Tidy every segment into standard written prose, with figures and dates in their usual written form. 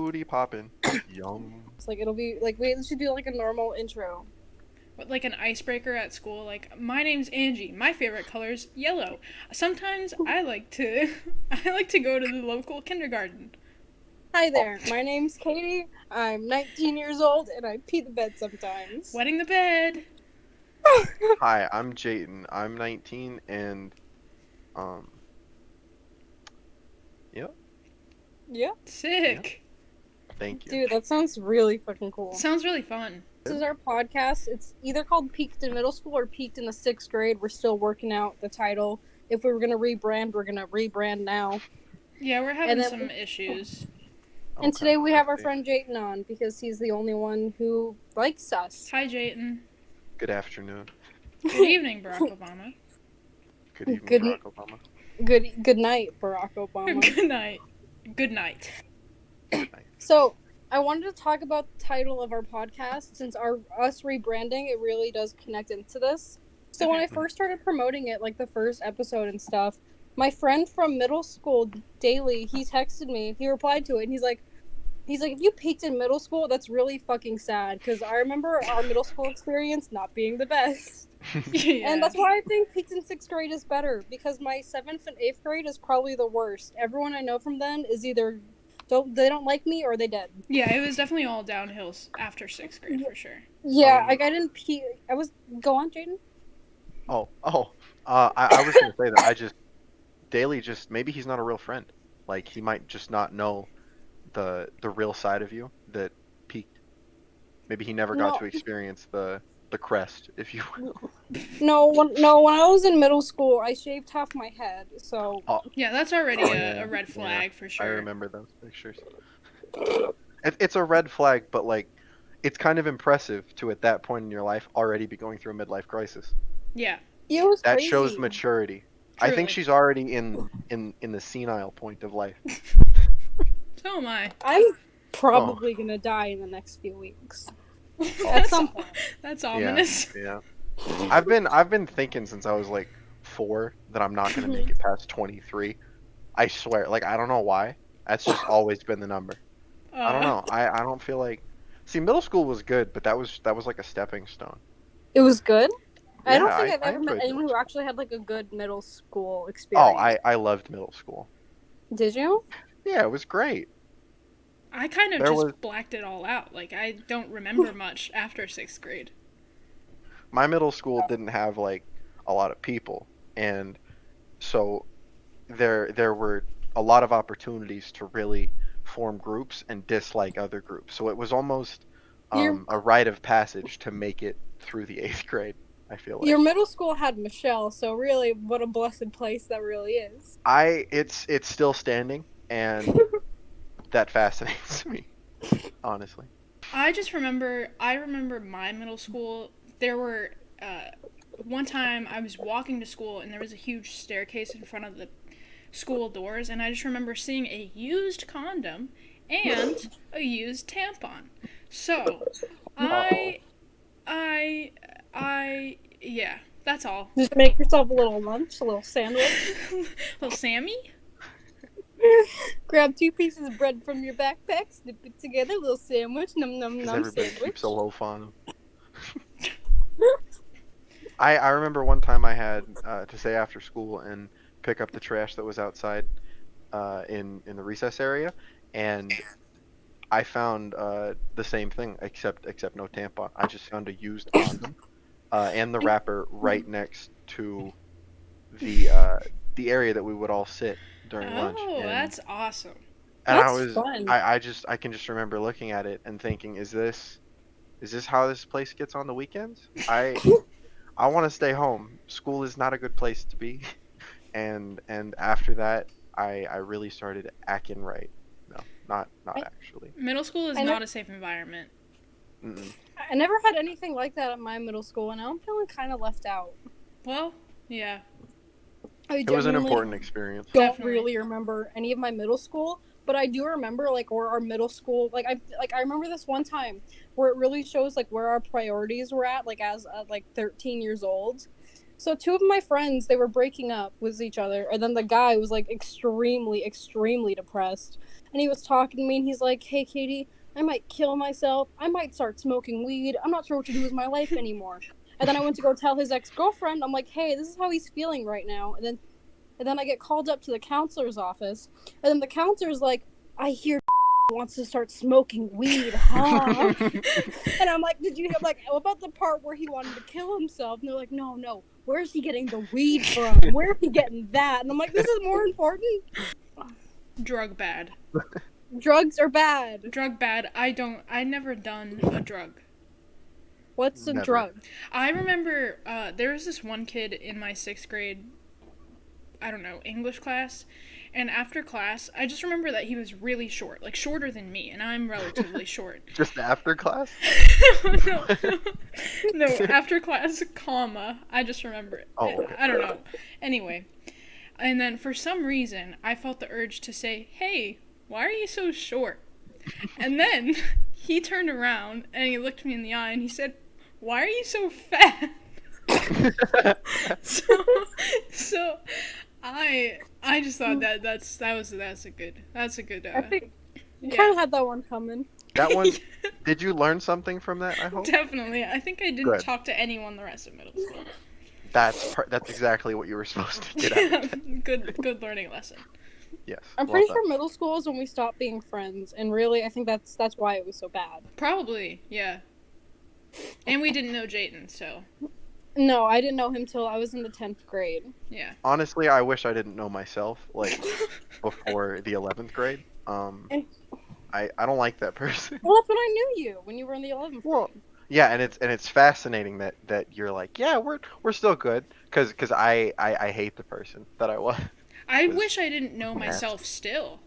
booty poppin'. Yum. It's like it'll be like we should do like a normal intro. What, like an icebreaker at school? Like, my name's Angie. My favorite color's yellow. Sometimes I like to, I like to go to the local kindergarten. Hi there, my name's Catie. I'm 19 years old and I pee the bed sometimes. Wetting the bed. Hi, I'm Jayton. I'm 19 and um yeah, Yeah, Sick. thank you. dude, that sounds really fucking cool. Sounds really fun. This is our podcast. It's either called Peaked in Middle School or Peaked in the 6th grade. We're still working out the title. If we were gonna rebrand, we're gonna rebrand now. Yeah, we're having then some issues. And Okay, today we I have our see. friend Jayton on because he's the only one who likes us. Hi, Jayton. Good afternoon. Good evening, Barack Obama. Good evening, Good- Barack Obama. Good night, Barack Obama. Good night. Good night. So I wanted to talk about the title of our podcast since us rebranding, it really does connect into this. So when I first started promoting it, like the first episode and stuff, my friend from middle school, Daily, he texted me. He replied to it, and he's like, if you peaked in middle school, that's really fucking sad because I remember our middle school experience not being the best. Yeah. And that's why I think peaked in 6th grade is better because my 7th and 8th grade is probably the worst. Everyone I know from then is either they don't like me or they dead. Yeah, it was definitely all downhill after 6th grade for sure. Yeah, like I didn't peak. Go on, Jayden. I was gonna say that Daily maybe he's not a real friend. Like he might just not know the real side of you that peaked. Maybe he never got No. to experience the crest, if you will. No, when I was in middle school, I shaved half my head. So Yeah, that's already Oh, yeah, a red flag for sure. I remember those pictures. It's a red flag, but like, it's kind of impressive to at that point in your life already be going through a midlife crisis. Yeah, it was That crazy. shows maturity. I think Truly. she's already in the senile point of life. so am I. I'm probably gonna die in the next few weeks. At That's, some point. that's ominous. Yeah. I've been thinking since I was like 4 that I'm not gonna make it past 23. I swear. Like I don't know why. That's just always been the number. I don't know. I don't feel like. See, middle school was good, but that was like a stepping stone. It was good. I don't Yeah, think I've I ever met enjoyed anyone middle who actually had like a good middle school Oh, experience. I loved middle school. Did you? Yeah, it was great. I kind of There just was- blacked it all out. Like, I don't remember much after 6th grade. My middle school didn't have like a lot of people, and so there were a lot of opportunities to really form groups and dislike other groups. So it was almost Your- a rite of passage to make it through the 8th grade. I feel like Your middle school had Michelle, so really, what a blessed place that really is. it's still standing, and that fascinates me, honestly. I remember my middle school. There were, one time I was walking to school and there was a huge staircase in front of the school doors, and I just remember seeing a used condom and a used tampon. So, yeah, that's all. Just make yourself a little lunch, a little sandwich. Little Sammy? Grab 2 pieces of bread from your backpack, snip it together, a little sandwich, num num Because num everybody sandwich. keeps a loaf on them. I remember one time I had to stay after school and pick up the trash that was outside in the recess area, and I found the same thing except no tampon. I just found a used condom and the wrapper right next to the area that we would all sit during lunch. Oh, And, that's awesome. and I That's was fun. I can just remember looking at it and thinking, is this how this place gets on the weekends? I want to stay home. School is not a good place to be. And after that, I really started acting right. No, not actually. Middle school is I not a safe environment. Mm-mm. I never had anything like that at my middle school, and now I'm feeling kind of left out. Well, yeah. I It was an genuinely important experience. don't Definitely. really remember any of my middle school, but I do remember like where our middle school, I remember this one time where it really shows like where our priorities were at, like as like 13 years old. So two of my friends, they were breaking up with each other, and then the guy was like extremely, extremely depressed. And he was talking to me, and he's like, "Hey, Katie, I might kill myself. I might start smoking weed. I'm not sure what to do with my life anymore." And then I went to go tell his ex girlfriend. I'm like, "Hey, this is how he's feeling right now." And then I get called up to the counselor's office, and then the counselor's like, "I hear wants to start smoking weed, huh?" And I'm like, "Did you hear?" I'm like, "What about the part where he wanted to kill himself?" And they're like, "No, no. Where's he getting the weed from? Where's he getting that?" And I'm like, "This is more important. Drug bad. Drugs are bad. Drug bad. I never done a drug. What's a Never. drug?" I remember there was this one kid in my 6th grade, I don't know, English class. And after class, I just remember that he was really short, like shorter than me, and I'm relatively short. Just after class? No, no, after class, comma. I just remember it. Oh, okay. I don't know. Anyway, and then for some reason, I felt the urge to say, "Hey, why are you so short?" And then he turned around and he looked me in the eye and he said, "Why are you so fat?" so, so I just thought that's a good I think you yeah. kind of had that one coming. That one, did you learn something from that, I hope? Definitely. I think I didn't Good. talk to anyone the rest of middle school. That's exactly what you were supposed to get out of that. Good learning lesson. Yes. I'm Well pretty done. sure middle school is when we stopped being friends, and really, I think that's why it was so bad. Probably, yeah. And we didn't know Jayton, so No, I didn't know him till I was in the 10th grade. yeah. Honestly, I wish I didn't know myself like before the 11th grade. And, I don't like that person. well, that's when I knew you, when you were in the 11th Well, grade. yeah, and it's fascinating that you're like, yeah, we're still good, cause I hate the person that I was. I Was wish I didn't know nasty. myself still.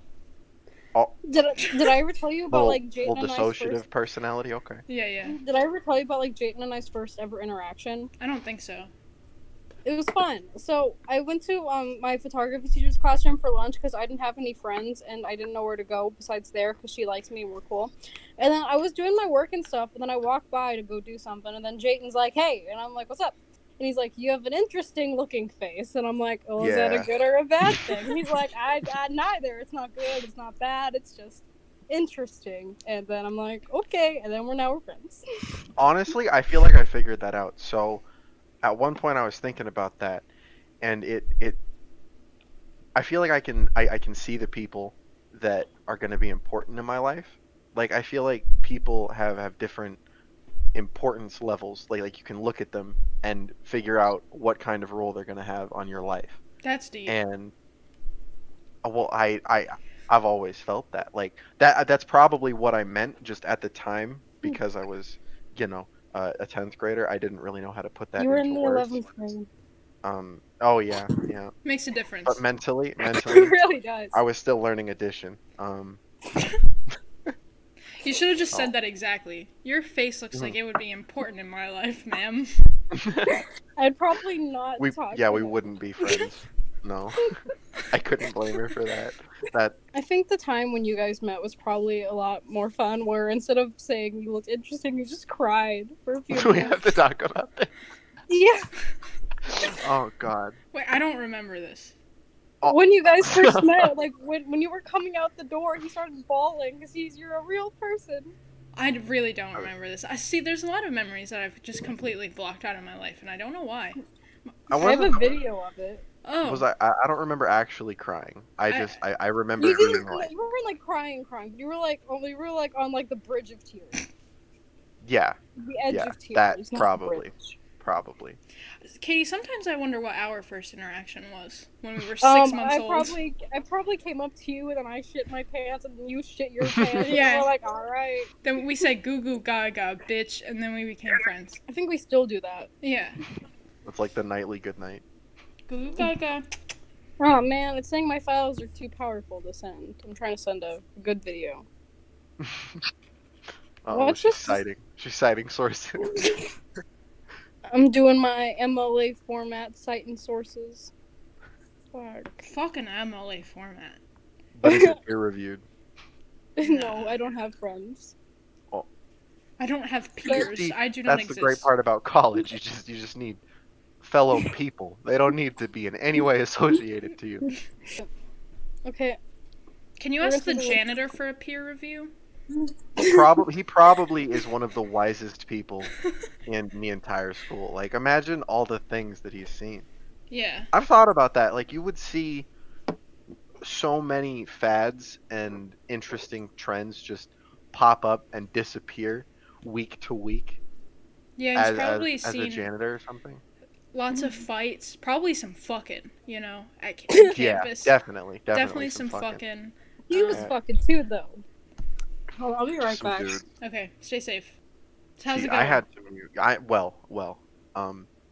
Oh, Did I ever tell you about little like little Jayden and I's first? dissociative personality. Okay. Yeah, yeah. Did I ever tell you about like Jayden and I's first ever interaction? I don't think so. It was fun. So I went to my photography teacher's classroom for lunch because I didn't have any friends and I didn't know where to go besides there because she likes me and we're cool. And then I was doing my work and stuff, and then I walked by to go do something, and then Jayden's like, "Hey," and I'm like, "What's up?" And he's like, "You have an interesting looking face," and I'm like, "Oh, is that a Yeah. good or a bad thing?" And he's like, I neither. It's not good. It's not bad. It's just interesting." And then I'm like, "Okay," and then we're friends. Honestly, I feel like I figured that out. So at one point I was thinking about that, and it I feel like I can see the people that are going to be important in my life. Like I feel like people have different importance levels. Like you can look at them and figure out what kind of role they're going to have on your life. That's deep. And well, I've always felt that. Like that's probably what I meant just at the time because I was, a 10th grader. I didn't really know how to put that You were into in the words. 11th grade. Oh yeah, yeah. Makes a But difference. mentally, It mentally, really does. I was still learning addition. You should have just Oh. said that exactly. Your face looks like Mhm. it would be important in my life, ma'am. I'd probably not talk Yeah, to we him. wouldn't be friends. No, I couldn't blame her for that. That I think the time when you guys met was probably a lot more fun, where instead of saying you looked interesting, you just cried for a few we have to minutes. talk about that. Yeah. Oh God. Wait, I don't remember this. Oh. When you guys first met, like when you were coming out the door, he started bawling because you're a real person. I really don't remember this. I see. There's a lot of memories that I've just completely blocked out of my life, and I don't know why. I I have a wasn't. video of it. Was Oh, I don't remember actually crying. I I just I remember You being didn't. like, You weren't like crying, but you were like on like the bridge of tears, yeah, the edge yeah, of that tears, not the probably, bridge. probably. Katie. Sometimes I wonder what our first interaction was when we were 6 months old. I probably came up to you and then I shit my pants and then you shit your pants and then Yeah. we're like, all right. Then we said "goo goo gaga, bitch," and then we became friends. I think we still do that. Yeah. It's like the nightly good night. Goo goo gaga. Oh man, it's saying my files are too powerful to send. I'm trying to send a good video. Oh, What's she's this? citing. She's citing sources. I'm doing my MLA format, citing sources. Fuck. Fucking MLA format. But is it peer reviewed? No, I don't have friends. I don't have But peers. See, I do not that's the great exist. part about college. You just need fellow people. They don't need to be in any way associated to you. Okay, Can you we're gonna ask the take a look. janitor for a peer review? He probably is one of the wisest people in the entire school. Like, imagine all the things that he's seen. Yeah. I've thought about that. Like, you would see so many fads and interesting trends just pop up and disappear week to week Yeah, he's as probably as a seen janitor or something. lots of fights, probably some fucking, on Yeah, campus. definitely Definitely some some fucking. fucking. He was Uh, fucking too, though. Oh, I'll be right some back. dude. Okay, stay safe. So how's See, it I going? had to mute.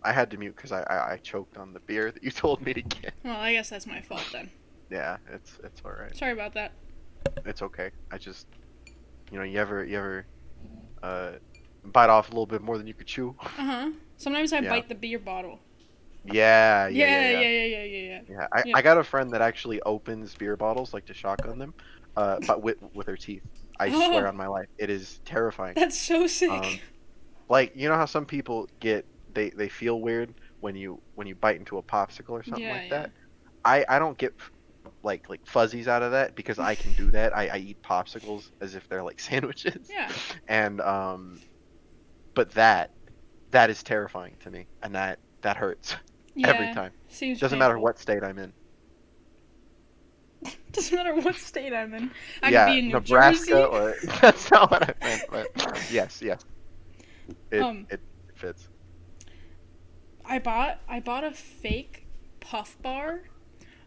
I had to mute because I choked on the beer that you told me to get. Well, I guess that's my fault then. Yeah, it's all right. Sorry about that. It's okay. I just, you ever uh bite off a little bit more than you could chew. Uh huh. Sometimes I Yeah. bite the beer bottle. Yeah, yeah, yeah, Yeah, yeah. yeah, yeah, yeah, yeah, yeah. Yeah, I, Yeah. I got a friend that actually opens beer bottles like to shotgun them, but with her teeth. I swear Oh, on my life, it is terrifying. that's so Um, sick. like you know how some people they feel weird when you bite into a popsicle or something Yeah, like yeah. that. I don't get like fuzzies out of that because I can do that. I eat popsicles as if they're like sandwiches, Yeah. and but that is terrifying to me, and that hurts every Yeah. time. Seems Doesn't matter painful. what state I'm in. Doesn't matter what state I'm in. I could Yeah, be in New Nebraska Jersey. or that's not what I meant, but yes, yes, it Um, it fits. I bought a fake Puff Bar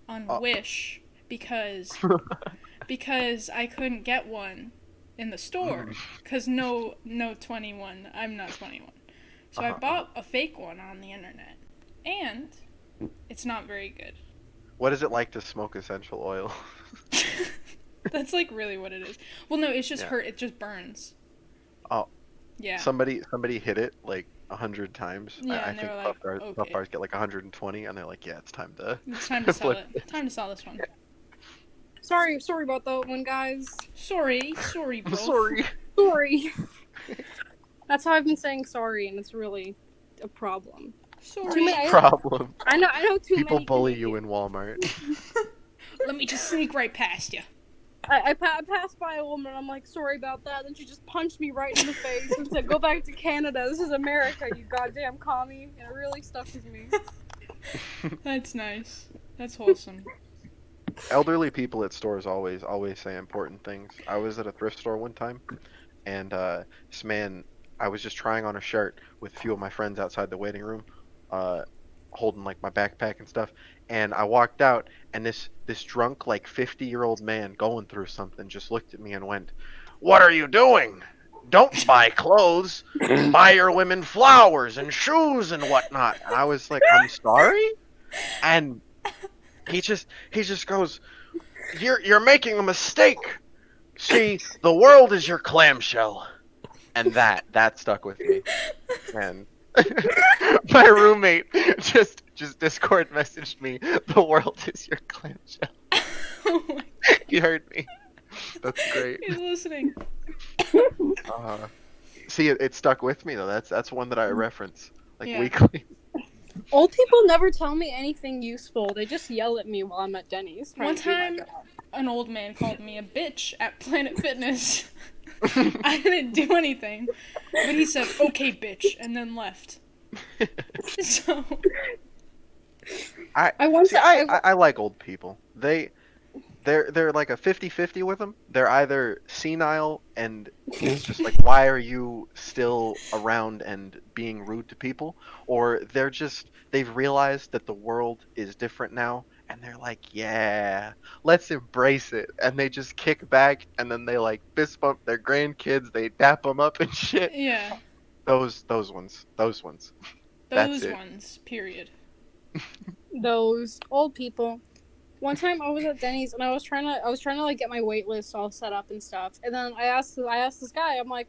on Oh, Wish because I couldn't get one in the store because no 21. I'm not 21. So I uh-huh. bought a fake one on the internet, and it's not very good. What is it like to smoke essential oil? That's like really what it is. Well, no, it's just Yeah. hurt. It just burns. Oh, Yeah. somebody hit it like 100 times. Yeah, I and they think were puff like, bars, puff okay, bars get like 120, and they're like, yeah, it's time to it's time to sell flip it. it. Time to sell this one. Sorry about that one, guys. Sorry, I'm bro. sorry. Sorry. That's how I've been saying sorry, and it's really a problem. Too Sorry. many. Problem. I know too People many bully you Canadians. in Walmart. Let me just sneak right past you. I passed by a woman. I'm like, sorry about that. Then she just punched me right in the face and said, "Go back to Canada. This is America, you goddamn commie." And it really stuck with me. That's nice. That's wholesome. Elderly people at stores always say important things. I was at a thrift store one time, and this man, I was just trying on a shirt with a few of my friends outside the waiting room, uh, holding like my backpack and stuff. And I walked out, and this drunk like 50-year-old man going through something just looked at me and went, "What are you doing? Don't buy clothes. Buy your women flowers and shoes and whatnot." And I was like, "I'm sorry," and he just goes, "You're making a mistake. See, the world is your clamshell." And that stuck with me. And my roommate just Discord messaged me, "The world is your clamshell." Oh my, He heard me. That's great. he's listening. Uh, See, it stuck with me though. That's one that I reference like Yeah. weekly. Old people never tell me anything useful. They just yell at me while I'm at Denny's trying One to do my time, job. an old man called me a bitch at Planet Fitness. I didn't do anything, but he said, "Okay, bitch," and then left. So, I I once see. I like old people. They're like a 50-50 with them. They're either senile and it's just like, why are you still around and being rude to people, or they've realized that the world is different now and they're like, yeah, let's embrace it, and they just kick back and then they like fist bump their grandkids, they dap them up and shit. yeah, Those ones. That's those it. ones, period. those old people. One time I was at Denny's and I was trying to like get my wait list all set up and stuff. And then I asked this guy, I'm like,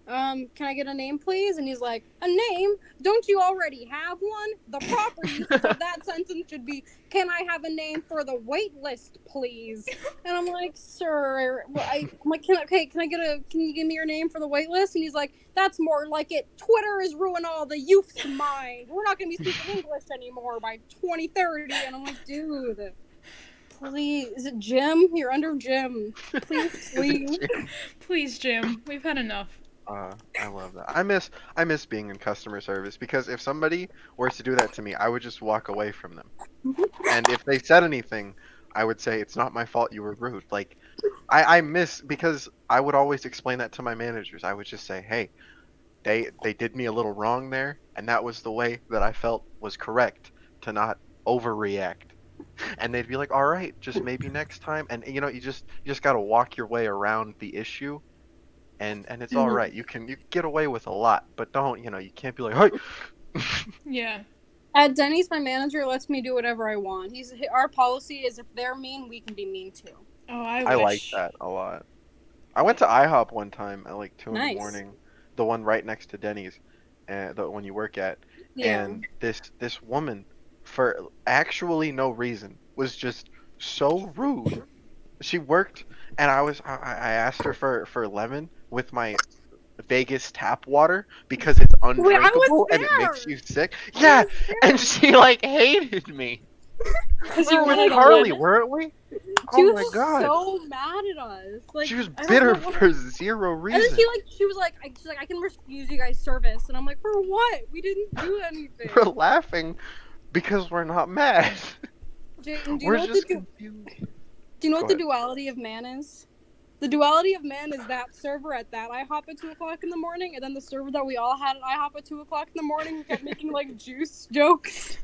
Can I get a name, please? And he's like, a name? Don't you already have one? The proper usage of that sentence should be, can I have a name for the wait list, please? And I'm like, sir, I'm like, can you give me your name for the wait list? And he's like, that's more like it. Twitter has ruined all the youth's mind. We're not going to be speaking English anymore by 2030. And I'm like, dude, please, is it Jim? You're under Jim. Please Is it leave. Please, Jim, we've had enough. I love that. I miss being in customer service because if somebody were to do that to me, I would just walk away from them. And if they said anything, I would say it's not my fault you were rude. Like I miss because I would always explain that to my managers. I would just say, "Hey, they did me a little wrong there, and that was the way that I felt was correct to not overreact." And they'd be like, "All right, just maybe next time." And you just got to walk your way around the issue and it's all Mhm. right. You can get away with a lot, but you can't be like, "Hey." Yeah. At Denny's, my manager lets me do whatever I want. Our policy is if they're mean, we can be mean too. Oh, I I like wish. that a lot. I went to IHOP one time at like 2 in the Nice. morning, the one right next to Denny's, the one you work at, Yeah. and this woman, for actually no reason, was just so rude. She worked, and I asked her for lemon with my Vegas tap water because it's Wait, I was undrinkable and it makes there. you sick. I Yeah, was and there. she like hated me. Because We you were with wanted a Carly, lemon? weren't we? She Oh was my just god. so mad at us. She Like, was I don't bitter know what. for zero And then reason. she was like, I can refuse you guys service, and I'm like, for what? We didn't do We're anything. laughing because we're not mad. Jayden, We're just confused. do you know Go what the ahead. duality of man is? The duality of man is that server at that IHOP at 2 o'clock in the morning, and then the server that we all had at IHOP at 2 o'clock in the morning who kept making like juice jokes.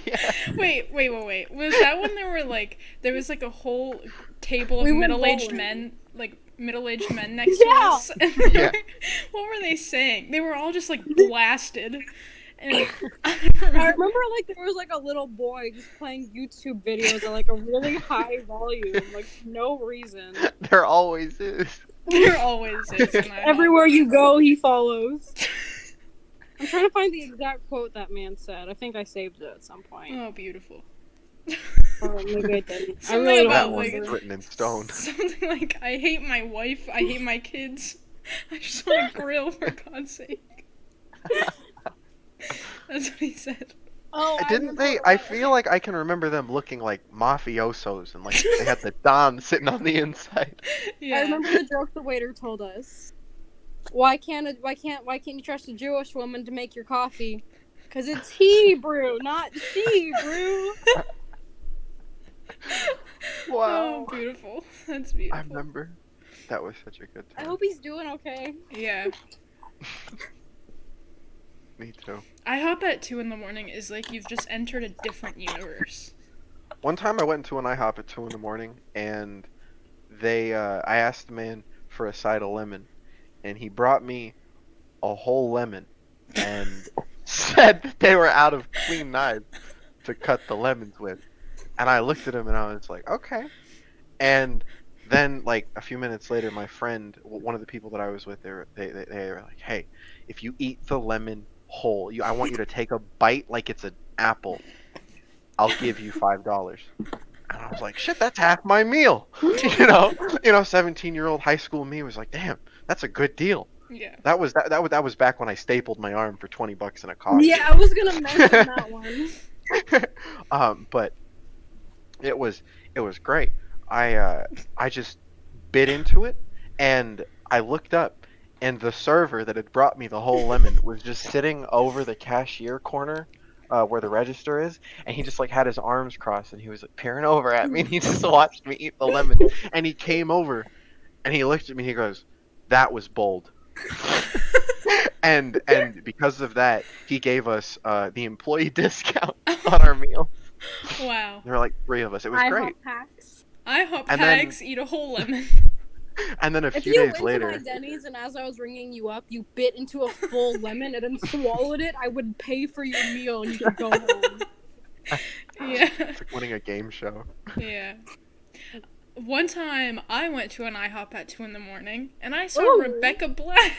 Yeah. Wait. Was that when there was like a whole table of We went middle-aged bowling. men, like middle-aged men next to Yeah. us? And Yeah. what were they saying? They were all just like blasted. And I I remember remember like there was like a little boy just playing YouTube videos at like a really high volume, like for no reason. There always is. there always is an IHOP. Everywhere you go, he follows. I'm trying to find the exact quote that man said. I think I saved it at some point. Oh, beautiful. Or maybe I didn't. I Something really don't That about one's remember. written in stone. something like I hate my wife, I hate my kids. I just want to grill for God's sake. That's what he said. Oh, I Didn't remember they? I feel like I can remember them looking like mafiosos and like they had the Don sitting on the inside. Yeah. I remember the joke the waiter told us. Why can't you trust a Jewish woman to make your coffee? Cause it's Hebrew, not she brew. Oh, Wow. beautiful. That's I beautiful. remember. That was such a good I time. hope he's doing okay. Yeah. Me too. IHOP at 2 in the morning is like you've just entered a different universe. One time I went into an IHOP at 2 in the morning and I asked the man for a side of lemon and he brought me a whole lemon and said that they were out of clean knives to cut the lemons with. And I looked at him and I was like, okay. And then, like a few minutes later, my friend, one of the people that I was with, they were like, "Hey, if you eat the lemon whole, I want you to take a bite like it's an apple. I'll give you $5." And I was like, "Shit, that's half my meal." You know, 17-year-old high school me was like, "Damn, that's a good deal." Yeah. That was back when I stapled my arm for $20 in a coffee. Yeah, I was gonna mention that one. But it was great. I just bit into it, and I looked up, and the server that had brought me the whole lemon was just sitting over the cashier corner, where the register is, and he just like had his arms crossed, and he was like peering over at me, and he just watched me eat the lemon, and he came over, and he looked at me, and he goes, "That was bold." And because of that, he gave us the employee discount on our meal. Wow. There were like three of us. It was IHOP great. hacks. IHOP And then hacks, eat a whole lemon. and then a If few you days went to my later, Denny's and as I was ringing you up, you bit into a full lemon and then swallowed it, I would pay for your meal and you could go home. Yeah. it's like winning a game show. Yeah. one time I went to an IHOP at 2 in the morning and I saw Ooh. Rebecca Black.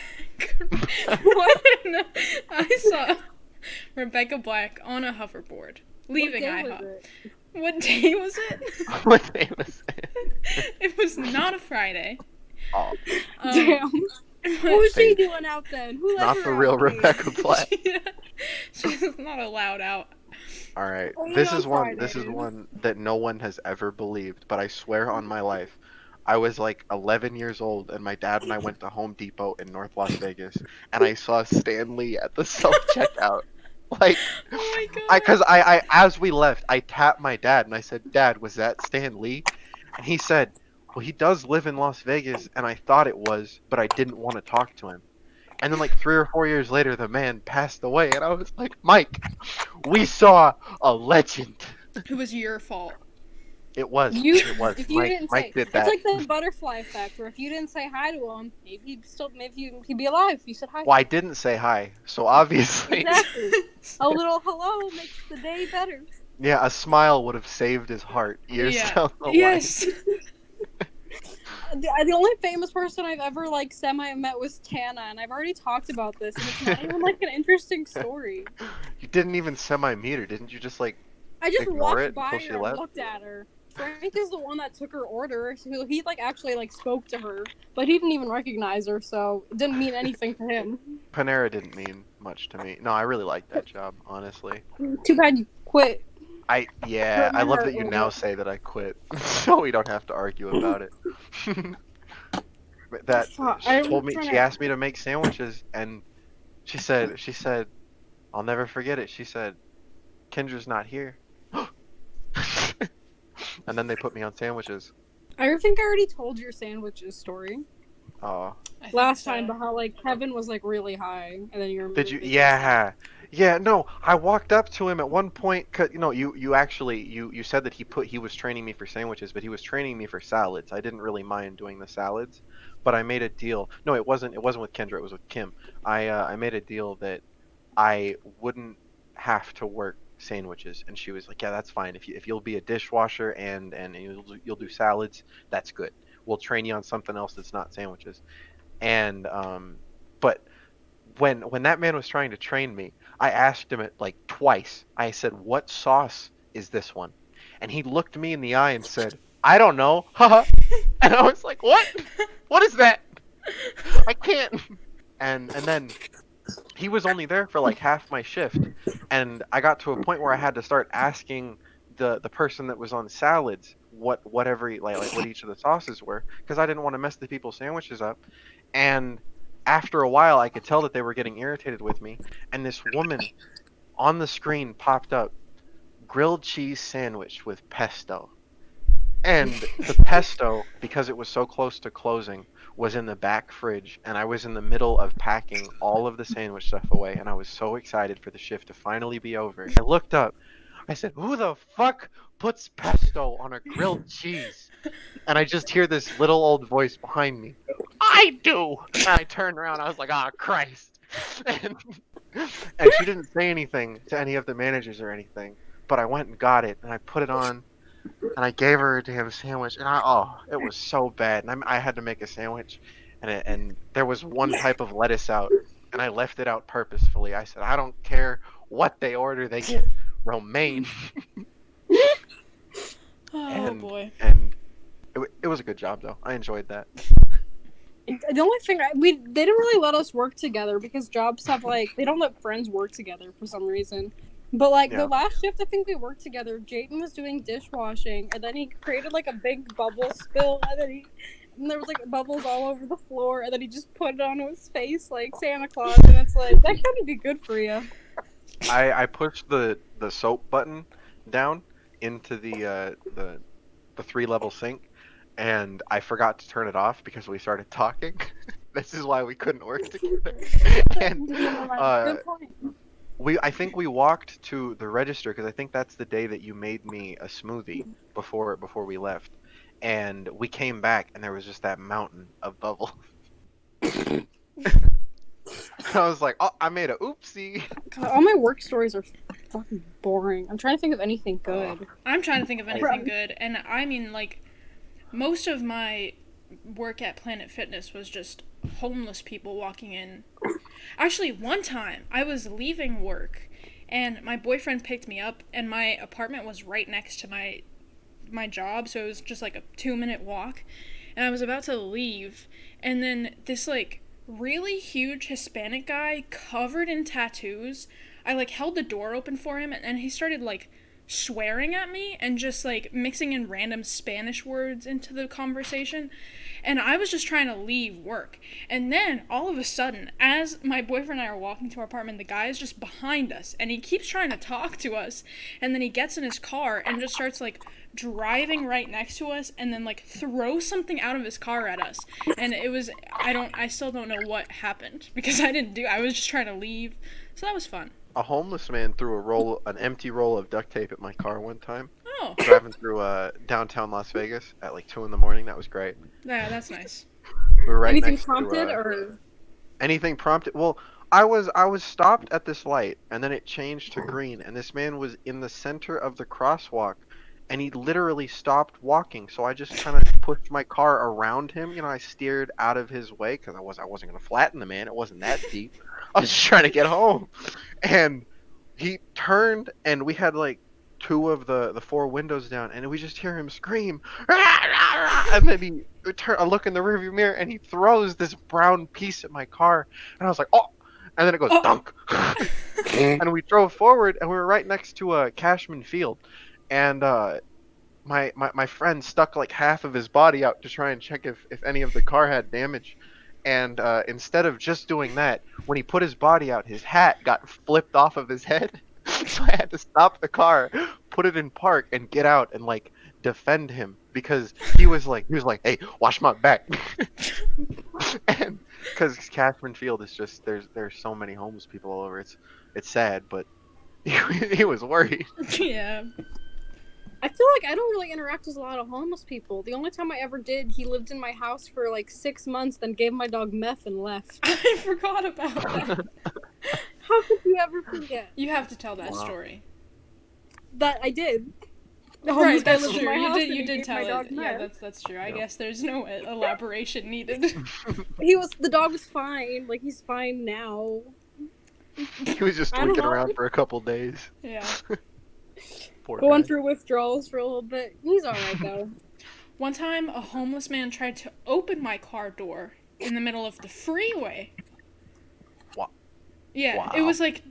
What? No, I saw Rebecca Black on a hoverboard leaving What day IHOP. was it? What day was it? What day was it? It was not a Friday. Oh, Damn. But What was she Fate. doing out then? Who let Not her the out? real Wait. Rebecca Black. she's not allowed out. All right, Only this on is one. This is Fridays. one that no one has ever believed, but I swear on my life, I was like 11 years old, and my dad and I went to Home Depot in North Las Vegas, and I saw Stan Lee at the self checkout. Like, Oh my cause god. as we left, I tapped my dad and I said, "Dad, was that Stan Lee?" And he said, "Well, he does live in Las Vegas, and I thought it was, but I didn't want to talk to him." And then like 3 or 4 years later, the man passed away, and I was like, "Mike, we saw a legend." It was your fault. It was. You, It was. if you Mike. didn't Mike say, did it's that. like the butterfly effect, where if you didn't say hi to him, maybe he'd be alive. If you said hi. Well, I didn't say hi, so obviously, Exactly. A little hello makes the day better. yeah, a smile would have saved his heart years Yeah. down the line. Yes. The only famous person I've ever like semi met was Tana, and I've already talked about this, and it's not even like an interesting story. You didn't even semi-meet her, didn't you? Just like I just ignore walked it by until she her and left. looked at her. Frank is the one that took her order, so he like actually like spoke to her, but he didn't even recognize her, so it didn't mean anything to him. Panera didn't mean much to me. No, I really liked that job, honestly. Too bad you quit. Yeah, Hurt I my love heart that a you little now bit. say that I quit, so we don't have to argue about it. But that Fuck, she I'm told me, trying she to. asked me to make sandwiches, and she said, I'll never forget it. She said, Kendra's not here. And then they put me on sandwiches. I think I already told your sandwiches story Oh, I think last so. time, but how like Kevin was like really high, and then you were did you? moving and stuff. Yeah, yeah. No, I walked up to him at one point. Cause you actually you said that he was training me for sandwiches, but he was training me for salads. I didn't really mind doing the salads, but I made a deal. No, it wasn't with Kendra. It was with Kim. I made a deal that I wouldn't have to work sandwiches, and she was like, "Yeah, that's fine. If you'll be a dishwasher and you'll do salads, that's good. We'll train you on something else that's not sandwiches." And but when that man was trying to train me, I asked him it like twice. I said, "What sauce is this one?" And he looked me in the eye and said, "I don't know." Haha. And I was like, "What? What is that? I can't." And then he was only there for like half my shift, and I got to a point where I had to start asking the person that was on salads whatever like what each of the sauces were, because I didn't want to mess the people's sandwiches up. And after a while, I could tell that they were getting irritated with me, and this woman on the screen popped up, grilled cheese sandwich with pesto. And the pesto, because it was so close to closing, was in the back fridge, and I was in the middle of packing all of the sandwich stuff away, and I was so excited for the shift to finally be over. I looked up, I said, "Who the fuck puts pesto on a grilled cheese?" And I just hear this little old voice behind me, "I do!" And I turned around, I was like, "Ah, Christ." And, and she didn't say anything to any of the managers or anything, but I went and got it, and I put it on, and I gave her a damn sandwich, and it was so bad, and I had to make a sandwich, and there was one type of lettuce out, and I left it out purposefully. I said, I don't care what they order, they get romaine. Oh and boy. and it was a good job though. I enjoyed that. The only thing they didn't really let us work together because jobs have like they don't let friends work together for some reason. But like the Yeah. last shift, I think we worked together. Jayton was doing dishwashing, and then he created like a big bubble spill, and there was like bubbles all over the floor, and then he just put it on his face like Santa Claus, and it's like that couldn't be good for you. I pushed the soap button down into the 3-level sink, and I forgot to turn it off because we started talking. This is why we couldn't work together. And Good point. I think we walked to the register because I think that's the day that you made me a smoothie before we left, and we came back and there was just that mountain of bubbles. I was like, "Oh, I made a oopsie." God, all my work stories are fucking boring. I'm trying to think of anything good. I'm trying to think of I- anything good, and I mean, like, most of my work at Planet Fitness was just homeless people walking in. Actually, one time I was leaving work and my boyfriend picked me up and my apartment was right next to my job, so it was just like a 2-minute walk. And I was about to leave, and then this like really huge Hispanic guy covered in tattoos. I like held the door open for him, and he started like swearing at me and just like mixing in random Spanish words into the conversation. And I was just trying to leave work. And then all of a sudden, as my boyfriend and I are walking to our apartment, the guy is just behind us and he keeps trying to talk to us. And then he gets in his car and just starts like driving right next to us and then like throws something out of his car at us. And it was, I still don't know what happened because I was just trying to leave. So that was fun. A homeless man threw an empty roll of duct tape at my car one time. Oh. Driving through downtown Las Vegas at like 2 a.m. That was great. Yeah, that's nice. We were right Anything next prompted to or anything prompted. Well, I was stopped at this light, and then it changed to green, and this man was in the center of the crosswalk, and he literally stopped walking. So I just kind of pushed my car around him. You know, I steered out of his way because I wasn't gonna flatten the man. It wasn't that deep. I was just trying to get home, and he turned, and we had like two of the four windows down, and we just hear him scream, and then I look in the rearview mirror, and he throws this brown piece at my car, and I was like, oh, and then it goes dunk, and we drove forward, and we were right next to Cashman Field, and my friend stuck like half of his body out to try and check if any of the car had damage. And instead of just doing that, when he put his body out, his hat got flipped off of his head. So I had to stop the car, put it in park, and get out and like defend him because he was like, "Hey, watch my back," and because Catherine Field is just there's so many homeless people all over. It's sad, but he was worried. Yeah. I feel like I don't really interact with a lot of homeless people. The only time I ever did, he lived in my house for like 6 months, then gave my dog meth and left. I forgot about that. How could you ever forget? You have to tell that Wow. story. That I did. The Right, homeless guy that's lived in true. my You house did. and You he did gave tell my it. dog Yeah, meth. that's true. I Yeah. guess there's no elaboration needed. The dog was fine. Like he's fine now. He was just I don't tweaking know. around for a couple days. Yeah. Poor Going guy. through withdrawals for a little bit. He's alright though. One time, a homeless man tried to open my car door in the middle of the freeway. Wow. Yeah, it Wow. was like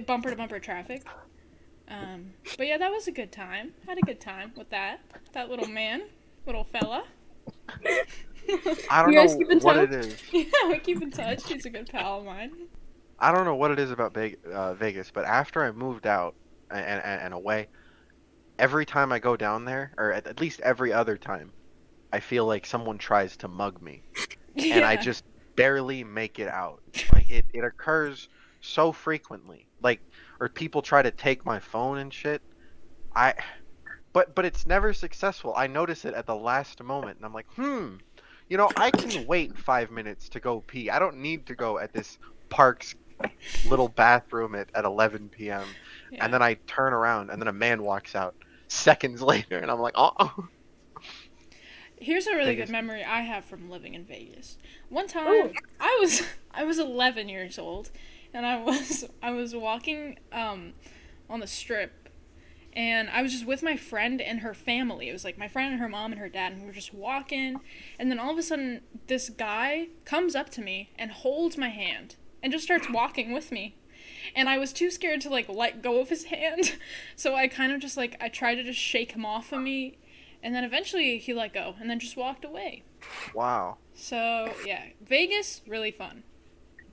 bumper to bumper traffic. But yeah, that was a good time. Had a good time with that little man, little fella. I don't You guys know keep in what touch? it is. Yeah, we keep in touch. He's a good pal of mine. I don't know what it is about Vegas, but after I moved out and away, every time I go down there, or at least every other time, I feel like someone tries to mug me, and I Yeah. just barely make it out. Like it occurs so frequently. Like, or people try to take my phone and shit. I but it's never successful. I notice it at the last moment, and I'm like, I can wait 5 minutes to go pee. I don't need to go at this park's little bathroom at 11 p.m. Yeah. And then I turn around, and then a man walks out seconds later, and I'm like, oh. Here's a really Vegas. good memory I have from living in Vegas. One time, Ooh. I was 11 years old, and I was walking on the strip, and I was just with my friend and her family. It was like my friend and her mom and her dad, and we were just walking, and then all of a sudden, this guy comes up to me and holds my hand and just starts walking with me. And I was too scared to like let go of his hand, so I kind of just like I tried to just shake him off of me. And then eventually he let go and then just walked away. Wow. So, yeah, Vegas, really fun.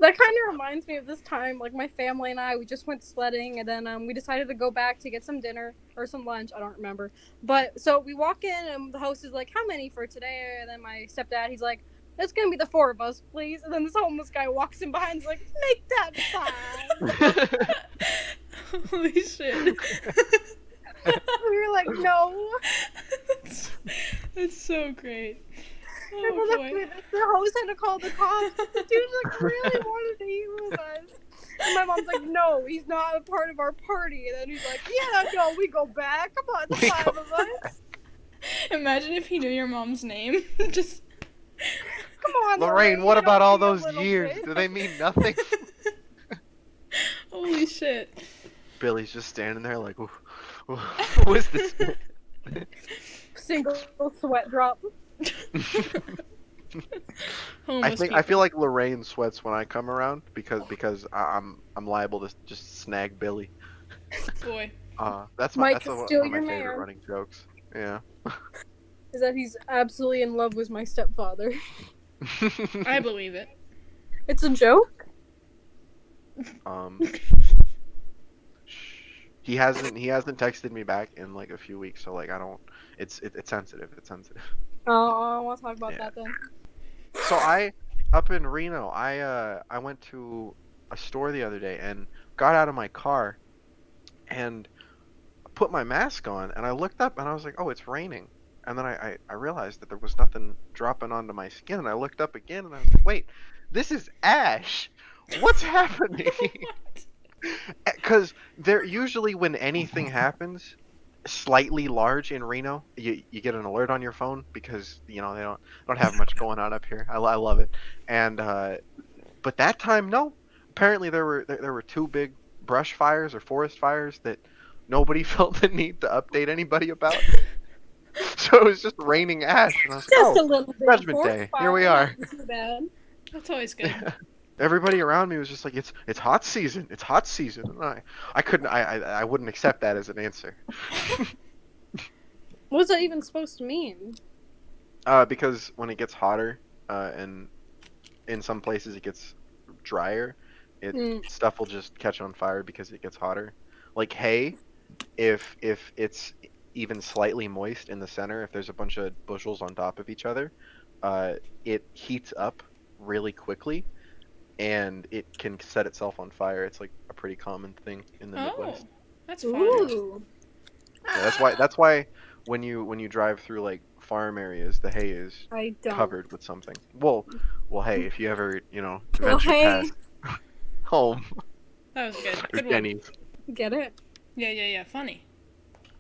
That kind of reminds me of this time, like my family and I, we just went sledding, and then we decided to go back to get some dinner or some lunch. I don't remember. But so we walk in, and the host is like, "How many for today?" And then my stepdad, he's like, "It's gonna be the 4 of us, please." And then this homeless guy walks in behind, and is like, "Make that 5." Holy shit. We were like, "No." That's so great. And Oh, then boy. the host had to call the cops. The dude like really wanted to eat with us. And my mom's like, "No, he's not a part of our party." And then he's like, "Yeah, no, we go back. Come on, the We 5 go of us." Imagine if he knew your mom's name. Just Come on, Lorraine, what I about don't all be a those little years? bitch. Do they mean nothing? holy shit. Billy's just standing there like, who is this man? Single sweat drop. Homeless I people. feel like Lorraine sweats when I come around because I'm liable to just snag Billy. Boy. Mike That's is one still of my your favorite man. running jokes. Yeah. Is that he's absolutely in love with my stepfather. I believe it. It's a joke? um, he hasn't texted me back in like a few weeks, so like I don't. It's sensitive. It's sensitive. Oh, I want to talk about Yeah. that then. So I up in Reno, I went to a store the other day and got out of my car and put my mask on and I looked up and I was like, oh, it's raining. And then I realized that there was nothing dropping onto my skin and I looked up again and I was like, wait, this is ash. What's happening? What? Because there usually when anything happens slightly large in Reno, you get an alert on your phone because they don't have much going on up here. I love it, and but that time no. Apparently there were two big brush fires or forest fires that nobody felt the need to update anybody about. So it was just raining ash, and I was like, Just oh, a little bit. Judgment Forest Day, here fire, we are. not too bad. That's always good. Everybody around me was just like, it's hot season, it's hot season, and I couldn't I wouldn't accept that as an answer. What's that even supposed to mean? Because when it gets hotter, and in some places it gets drier, Hmm. stuff will just catch on fire because it gets hotter. Like hay, if it's even slightly moist in the center, if there's a bunch of bushels on top of each other, uh, it heats up really quickly and it can set itself on fire. It's like a pretty common thing in the Oh, Midwest. that's fun. Yeah. Ooh. Yeah, that's why when you drive through like farm areas, the hay is I don't. covered with something. Well, hey, if you ever Well, venture hey. past home That was good. or Good one. Denny's, Get it? Yeah. Funny.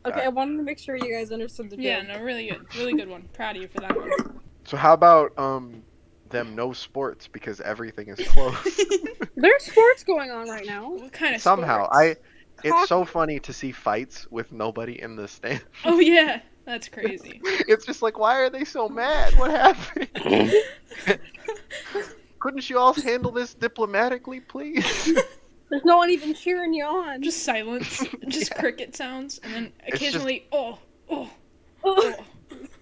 Okay, got I it. wanted to make sure you guys understood the joke. Yeah, no, really good. Really good one. Proud of you for that one. So how about them no sports because everything is closed? There's sports going on right now. What kind of Somehow, sports? it's so Hockey. funny to see fights with nobody in the stand. Oh yeah, that's crazy. It's just like, why are they so mad? What happened? Couldn't you all handle this diplomatically, please? There's no one even cheering you on. Just silence, just Yeah. cricket sounds, and then It's just occasionally, oh. Ugh.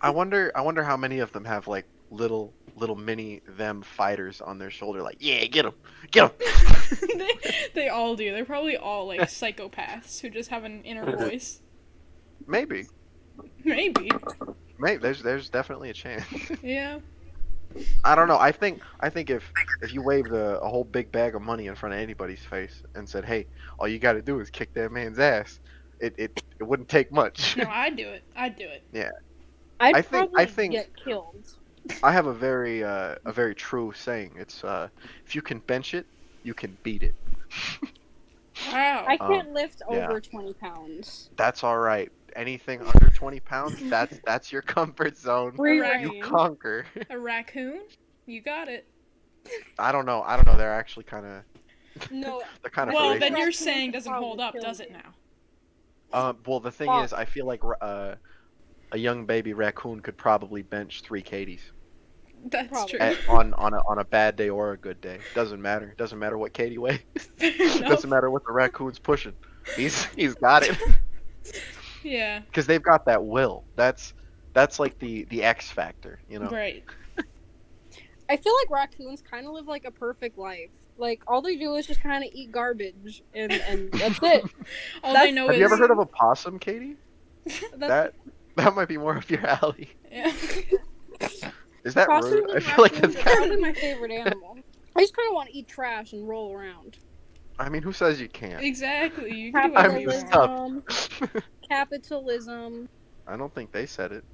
I wonder how many of them have like little mini them fighters on their shoulder, like, yeah, get them. they all do. They're probably all like psychopaths who just have an inner voice. Maybe, Maybe. there's definitely a chance. Yeah. I don't know. I think if you waved a whole big bag of money in front of anybody's face and said, hey, all you got to do is kick that man's ass, it wouldn't take much. No, I'd do it. I'd do it. Yeah, I'd I think probably get killed. I have a very true saying. It's if you can bench it, you can beat it. Wow. I can't lift yeah. over 20 pounds. That's all right. Anything under 20 pounds, that's your comfort zone. Free Right. You reign. conquer. A raccoon? You got it. I don't know. They're actually kind of No. they're kind of Well, ferocious. then your Raccoons saying could doesn't hold probably up, kill does me. it now? Well, the thing is, I feel like a young baby raccoon could probably bench 3 Katies That's Probably. true. on a bad day or a good day. Doesn't matter. Doesn't matter what Katie weighs. Fair enough. Doesn't matter what the raccoon's pushing. He's got it. Yeah. Because they've got that will. That's like the X factor, Right. I feel like raccoons kind of live like a perfect life. Like all they do is just kind of eat garbage, and that's it. All That's- they know Have is. you ever heard of a possum, Katie? That's, That might be more up your alley. Yeah. Is that possums rude? and I feel like raccoons that's are probably my favorite animal. I just kind of want to eat trash and roll around. I mean, who says you can't? Exactly. You can do I whatever mean, you want. stop. Capitalism. I don't think they said it.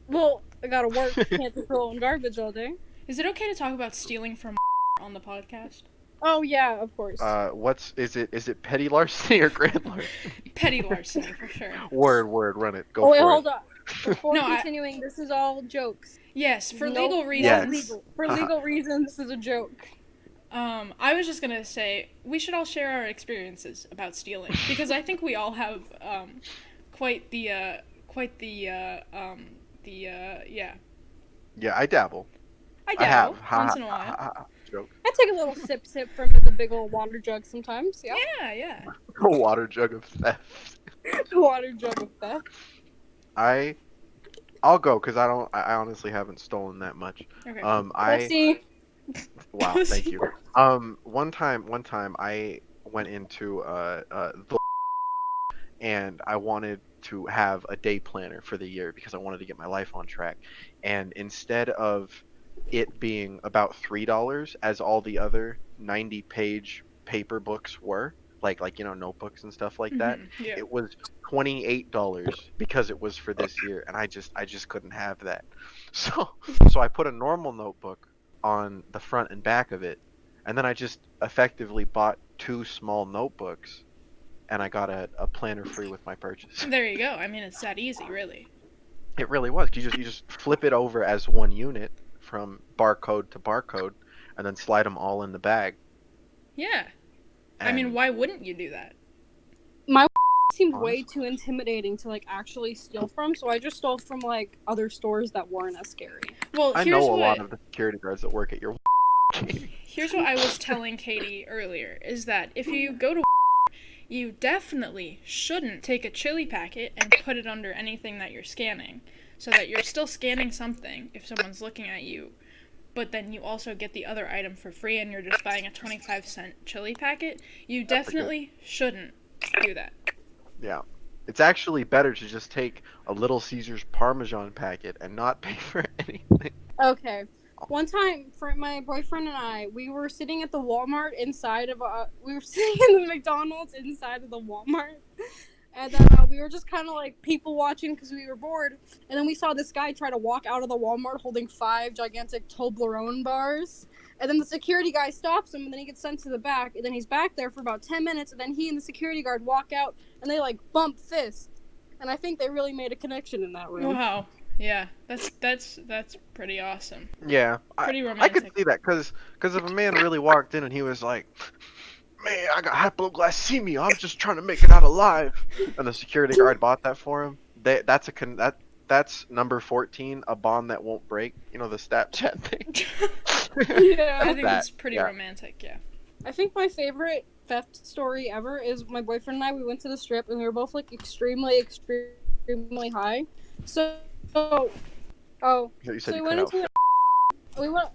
Well, I gotta work. Can't just roll in garbage all day. Is it okay to talk about stealing from on the podcast? Oh yeah, of course. Is it petty larceny or grand larceny? Petty larceny for sure. Word, run it. Go Oh wait, for hold it. up. Before No, continuing, this is all jokes. yes, for No, legal no reasons. Yes. legal. For legal reasons, this is a joke. I was just gonna say we should all share our experiences about stealing because I think we all have quite the yeah. Yeah, I dabble. I I have. dabble once in a while. Joke. I take a little sip from the big old water jug sometimes. Yeah, Yeah, yeah. A water jug of theft. water jug of that. I I'll go because I honestly haven't stolen that much. Okay. I Pussy. Wow, thank Pussy. you. One time I went into the and I wanted to have a day planner for the year because I wanted to get my life on track. And instead of it being about $3 as all the other 90-page paper books were, like notebooks and stuff like that, Yeah. it was $28 because it was for this year, and I just couldn't have that. So so I put a normal notebook on the front and back of it, and then I just effectively bought two small notebooks, and I got a planner free with my purchase. There you go. I mean, it's that easy, really. It really was. You just flip it over as one unit from barcode to barcode, and then slide them all in the bag. Yeah. I mean, And why wouldn't you do that? My seemed way honestly, too intimidating to like actually steal from, so I just stole from like other stores that weren't as scary. Well, I know a lot of the security guards that work at your. here's what I was telling Katie earlier is that if you go to you definitely shouldn't take a chili packet and put it under anything that you're scanning so that you're still scanning something if someone's looking at you, but then you also get the other item for free and you're just buying a 25-cent chili packet. You That's a good. definitely shouldn't do that. Yeah. It's actually better to just take a Little Caesars Parmesan packet and not pay for anything. Okay. One time, for my boyfriend and I, we were sitting at the Walmart inside of we were sitting in the McDonald's inside of the Walmart, and then we were just kind of like people watching because we were bored. And then we saw this guy try to walk out of the Walmart holding 5 gigantic Toblerone bars. And then the security guy stops him, and then he gets sent to the back. And then he's back there for about 10 minutes, and then he and the security guard walk out, and they like bump fists. And I think they really made a connection in that room. Wow. Yeah, that's pretty awesome. Yeah, Pretty I could romantic. see that because if a man really walked in and he was like, "Man, I got hypoglycemia. I'm just trying to make it out alive," and the security guard bought that for him, that's number 14, a bond that won't break. You know, the Snapchat thing. Yeah. I That's think that. that's pretty Yeah. romantic, yeah. I think my favorite theft story ever is my boyfriend and I. We went to the strip, and we were both like extremely high. So, oh, You so said we you went cut out. into we went.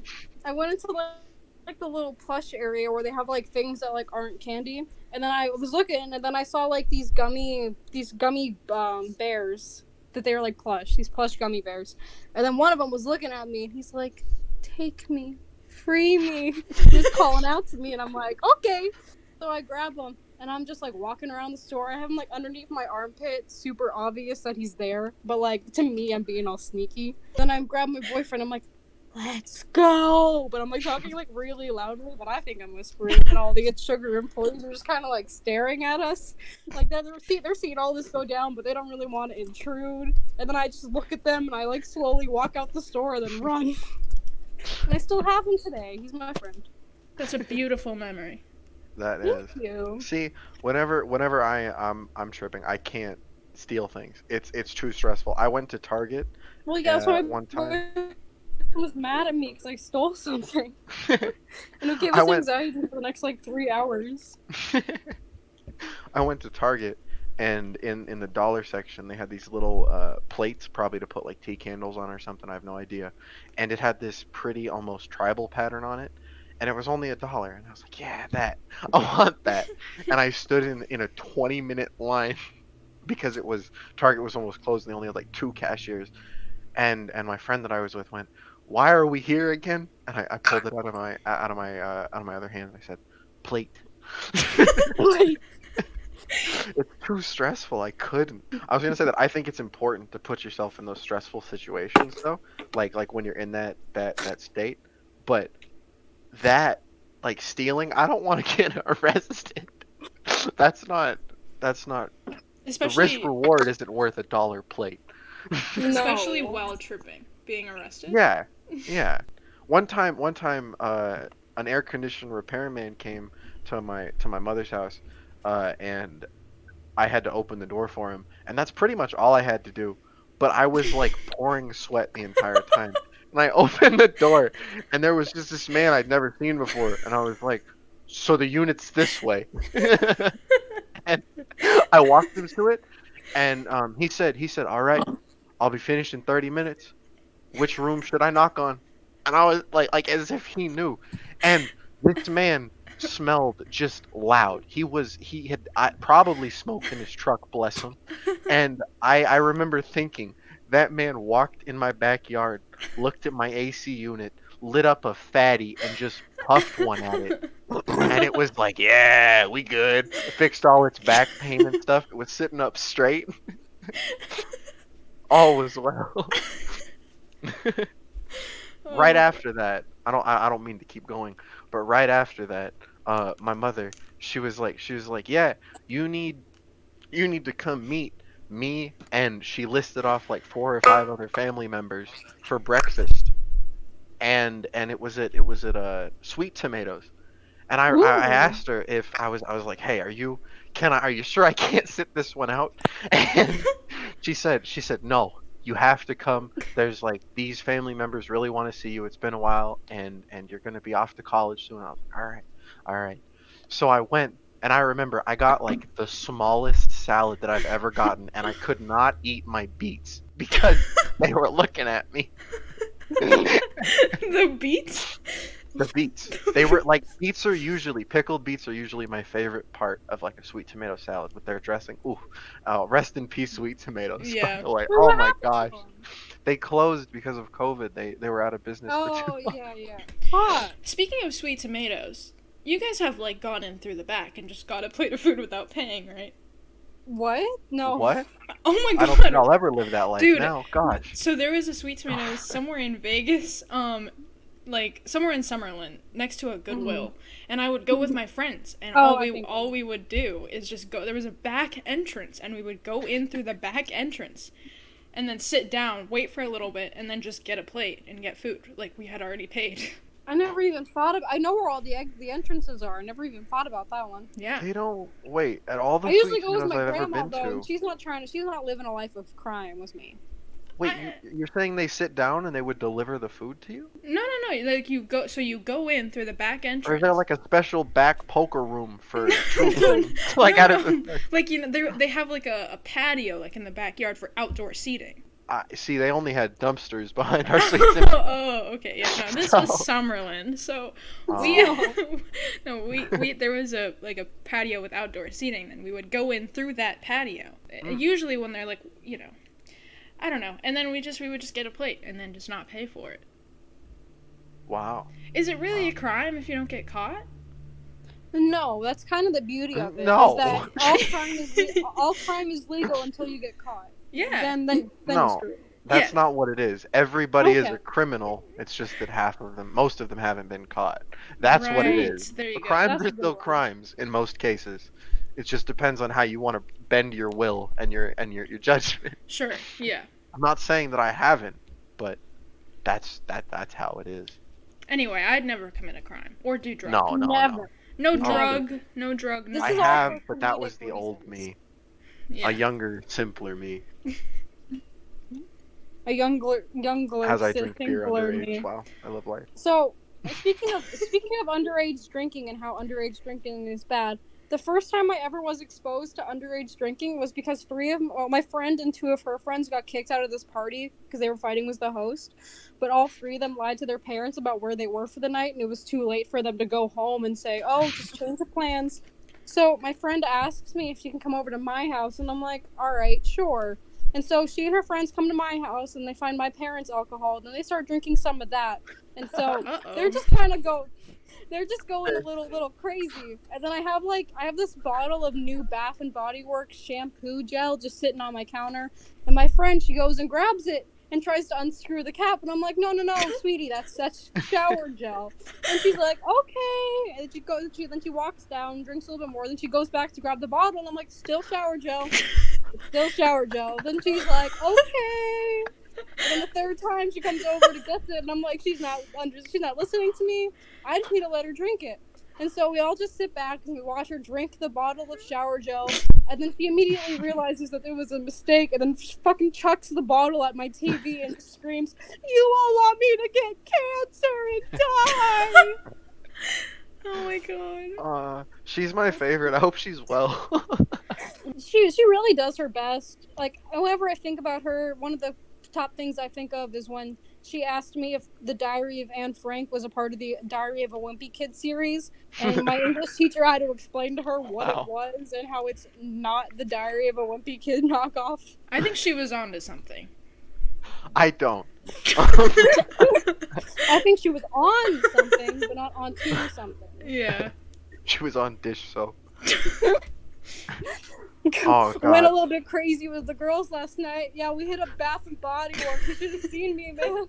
I went into like the little plush area where they have like things that like aren't candy. And then I was looking, and then I saw like these gummy bears that they were like plush, these plush gummy bears. And then one of them was looking at me, and he's like, "Take me, free me." He was calling out to me, and I'm like, "Okay." So I grab him, and I'm just like walking around the store. I have him like underneath my armpit, super obvious that he's there, but like to me, I'm being all sneaky. Then I grab my boyfriend. I'm like, "Let's go!" But I'm like talking like really loudly, but I think I'm whispering, and all the sugar employees are just kind of like staring at us, like they're seeing all this go down, but they don't really want to intrude. And then I just look at them, and I like slowly walk out the store, and then run. And I still have him today. He's my friend. That's a beautiful memory. That Thank is. you. See, whenever I'm tripping, I can't steal things. It's too stressful. I went to Target Well, yeah, that's why my one time. boyfriend was mad at me because I stole something, and it gave I us went anxiety for the next like 3 hours. I went to Target, and in the dollar section they had these little plates, probably to put like tea candles on or something. I have no idea. And it had this pretty almost tribal pattern on it, and it was only $1. And I was like, yeah, that. I want that. And I stood in a 20-minute line because Target was almost closed and they only had like two cashiers. And my friend that I was with went, "Why are we here again?" And I pulled it out of my other hand and I said, "Plate." Like, It's too stressful. I couldn't. I was gonna say that I think it's important to put yourself in those stressful situations, though, like when you're in that state. But that, like stealing, I don't want to get arrested. That's not. That's not. The risk Especially reward isn't worth $1 plate. Especially No. while tripping, being arrested. Yeah, yeah. One time, an air condition repairman came to my mother's house, and I had to open the door for him, and that's pretty much all I had to do. But I was like pouring sweat the entire time. And I opened the door, and there was just this man I'd never seen before, and I was like, "So the unit's this way." And I walked him to it, and he said, "All right, I'll be finished in 30 minutes. Which room should I knock on?" And I was like as if he knew. And this man smelled just loud. He had probably smoked in his truck, bless him. And I remember thinking that man walked in my backyard, looked at my AC unit, lit up a fatty, and just puffed one at it. And it was like, yeah, we good. Fixed all its back pain and stuff. It was sitting up straight. All was well. Right Oh. after that, I don't mean to keep going, but right after that, my mother, she was like, yeah, you need you need to come meet me, and she listed off like four or five other family members for breakfast, and it was at Sweet Tomatoes. And I Ooh. asked her if I was like, "Hey, are you sure I can't sit this one out?" And she said, "No, you have to come. There's like these family members really want to see you. It's been a while, and you're gonna be off to college soon." I was like, "All right, all right." So I went, and I remember I got like the smallest salad that I've ever gotten, and I could not eat my beets because they were looking at me. The beats? The beets. They were like beets are usually pickled beets are usually my favorite part of like a sweet tomato salad with their dressing. Ooh, rest in peace, sweet tomatoes. By Yeah. the way, Wait, oh what my happened to gosh, them? they closed because of COVID. They were out of business for too Oh, long. yeah, yeah. Hot. Speaking of sweet tomatoes, you guys have like gone in through the back and just got a plate of food without paying, right? What? No. What? Oh my I don't think god. I'll ever live that life Dude, now. Gosh. so there was a sweet tomatoes somewhere in Vegas, like somewhere in Summerlin, next to a Mhm. Goodwill, and I would go with my friends, and Oh, I think. all we would do is just go. There was a back entrance, and we would go in through the back entrance, and then sit down, wait for a little bit, and then just get a plate and get food, like we had already paid. I never even thought of. I know where all the entrances are. I never even thought about that one. Yeah. They don't wait at all I the usually sweet go with tomatoes my I've ever grandma been though, and to. she's not living a life of crime with me. Wait, I, you're saying they sit down and they would deliver the food to you? no, no, no. Like you go in through the back Or is there entrance. like a special back poker room for true No, crime? Like out of no. Like they have like a patio like in the backyard for outdoor seating. I see, they only had dumpsters behind our sweet Oh, tomatoes. oh, okay, yeah, no, this was So, Summerlin, so we, oh, no, we, there was a like a patio with outdoor seating, and we would go in through that patio. mm, Usually when they're like, I don't know, and then we would just get a plate and then just not pay for it. wow. Is it really Wow. a crime if you don't get caught? No, that's kind of the beauty of it. No. Is that all crime is legal until you get caught. Yeah, Then you're No, screwed. that's yeah, not what it is. Everybody is Okay. a criminal. It's just that most of them haven't been caught. That's what it right. is. There you But go. crimes That's are a good still one. crimes in most cases. It just depends on how you want to bend your will and your judgment. Sure, yeah. I'm not saying that I haven't, but that's how it is. Anyway, I'd never commit a crime or do drugs. No, no, no. Never. No Oh, drug, no drug, This I is nothing. all have, for but that comedic was the old reasons. me. Yeah. A younger, simpler me. A younger, As I drink beer simpler underage. me. Wow, I love life. So, speaking of underage drinking and how underage drinking is bad, the first time I ever was exposed to underage drinking was because my friend and two of her friends got kicked out of this party because they were fighting with the host. But all three of them lied to their parents about where they were for the night, and it was too late for them to go home and say, "Oh, just change the plans." So my friend asks me if she can come over to my house, and I'm like, "All right, sure." And so she and her friends come to my house, and they find my parents' alcohol, and then they start drinking some of that. And so they're Uh-oh. just kind of they're just going a little crazy. And then I have this bottle of new Bath and Body Works shampoo gel just sitting on my counter, and my friend, she goes and grabs it and tries to unscrew the cap, and I'm like, no, no, no, sweetie, that's shower gel. And she's like, okay. And then she walks down, drinks a little bit more, then she goes back to grab the bottle, and I'm like, still shower gel. It's still shower gel. Then she's like, okay. And then the third time she comes over to get it, and I'm like, she's not listening to me. I just need to let her drink it. And so we all just sit back and we watch her drink the bottle of shower gel, and then she immediately realizes that it was a mistake, and then she fucking chucks the bottle at my TV and just screams, "You all want me to get cancer and die!" Oh my god. She's my favorite. I hope she's well. She really does her best. Like, whenever I think about her, one of the top things I think of is when she asked me if the Diary of Anne Frank was a part of the Diary of a Wimpy Kid series, and my English teacher had to explain to her what it was and how it's not the Diary of a Wimpy Kid knockoff. I think she was onto something. I don't. I think she was on something, but not onto something. Yeah. She was on dish soap. Oh god. Went a little bit crazy with the girls last night. Yeah, we hit up Bath and Body Works. You should have seen me, man.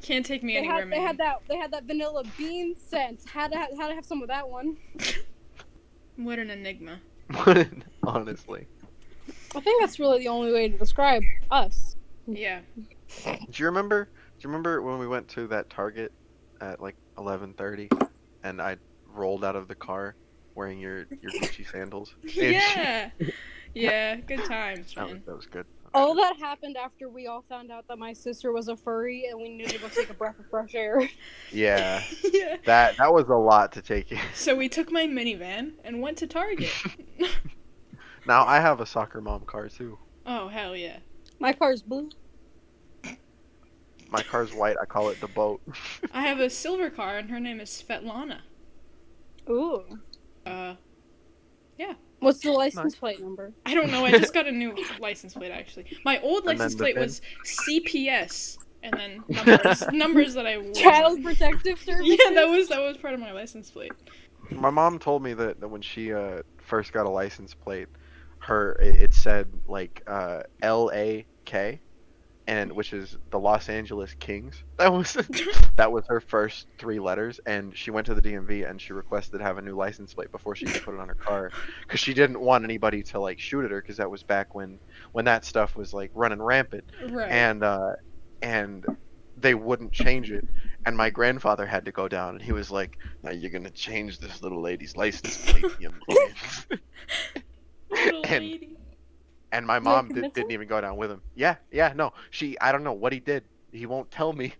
Can't take me anywhere, man. They had that vanilla bean scent. Had to have some of that one. What an enigma. Honestly. I think that's really the only way to describe us. Yeah. Do you remember when we went to that Target at like 11:30 and I rolled out of the car wearing your Gucci sandals? Yeah. Yeah, good times, man. That was good. All that happened after we all found out that my sister was a furry and we needed to go take a breath of fresh air. Yeah. Yeah. That was a lot to take in. So we took my minivan and went to Target. Now I have a soccer mom car too. Oh, hell yeah. My car's blue. My car's white. I call it the boat. I have a silver car and her name is Svetlana. Ooh. Yeah. What's the license plate number? I don't know. I just got a new license plate, actually. My old license plate was CPS, and then numbers that I wore. Child Protective Services? Yeah, that was part of my license plate. My mom told me that when she first got a license plate, it said like LAK, and which is the Los Angeles Kings. That was her first 3 letters, and she went to the DMV and she requested to have a new license plate before she could put it on her car, because she didn't want anybody to like shoot at her, because that was back when that stuff was like running rampant, Right. and they wouldn't change it, and my grandfather had to go down, and he was like, "Now you're gonna change this little lady's license plate, young man." Little lady. And my mom didn't even go down with him. Yeah, no. I don't know what he did. He won't tell me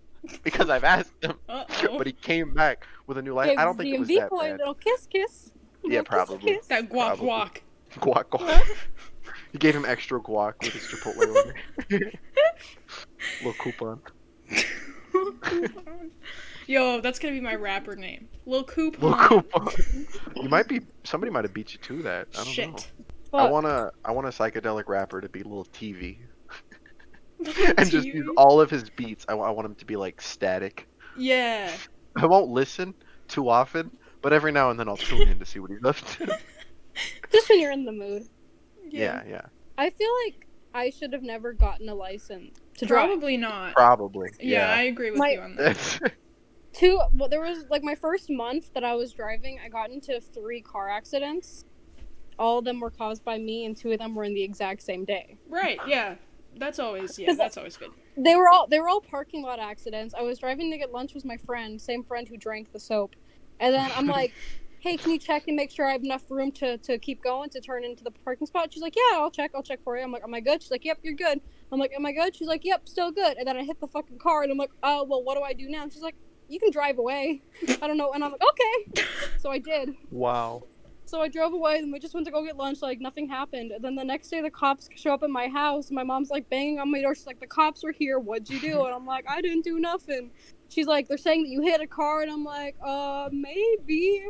because I've asked him. Uh-oh. But he came back with a new license. I don't think it was that bad. Little kiss. Yeah, probably. Kiss. That guac. Guac. He gave him extra guac with his Chipotle order. Little coupon. Yo, that's gonna be my rapper name. Lil Coupon. Little coupon. Somebody might have beat you to that. I don't know. Shit. I want a psychedelic rapper to be Lil TV. Little And just TV? use all of his beats. I want him to be like static. Yeah. I won't listen too often, but every now and then I'll tune in to see what he's up to. Just when you're in the mood. Yeah. I feel like I should have never gotten a license to drive. Probably not. Probably. Yeah, I agree with you on that. There was like my first month that I was driving, I got into 3 car accidents. All of them were caused by me, and 2 of them were in the exact same day. Right, yeah. That's always good. They were all parking lot accidents. I was driving to get lunch with my friend, same friend who drank the soap. And then I'm like, "Hey, can you check and make sure I have enough room to keep going, to turn into the parking spot?" She's like, "Yeah, I'll check for you." I'm like, "Am I good?" She's like, "Yep, you're good." I'm like, "Am I good?" She's like, "Yep, still good." And then I hit the fucking car, and I'm like, "Oh, well, what do I do now?" And she's like, "You can drive away." I don't know. And I'm like, "Okay." So I did. Wow. So I drove away, and we just went to go get lunch, like nothing happened. And then the next day, the cops show up at my house, and my mom's like banging on my door. She's like, "The cops were here. What'd you do?" And I'm like, "I didn't do nothing." She's like, "They're saying that you hit a car," and I'm like, maybe.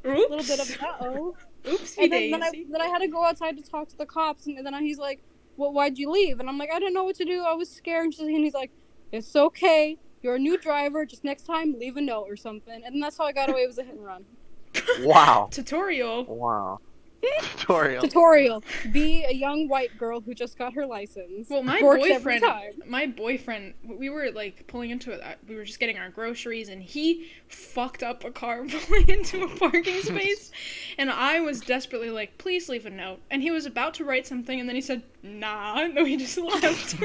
Oops. A little bit of uh-oh. Oopsie And daisy. then I had to go outside to talk to the cops, and then he's like, "Well, why'd you leave?" And I'm like, "I didn't know what to do. I was scared." And he's like, "It's okay. You're a new driver. Just next time, leave a note or something." And that's how I got away with a hit and run. Wow. Tutorial. Wow. Tutorial. Tutorial. Be a young white girl who just got her license. Well, Works every time. my boyfriend, we were like pulling into it. We were just getting our groceries, and he fucked up a car pulling into a parking space. And I was desperately like, "Please leave a note." And he was about to write something, and then he said, "Nah," and then he just left.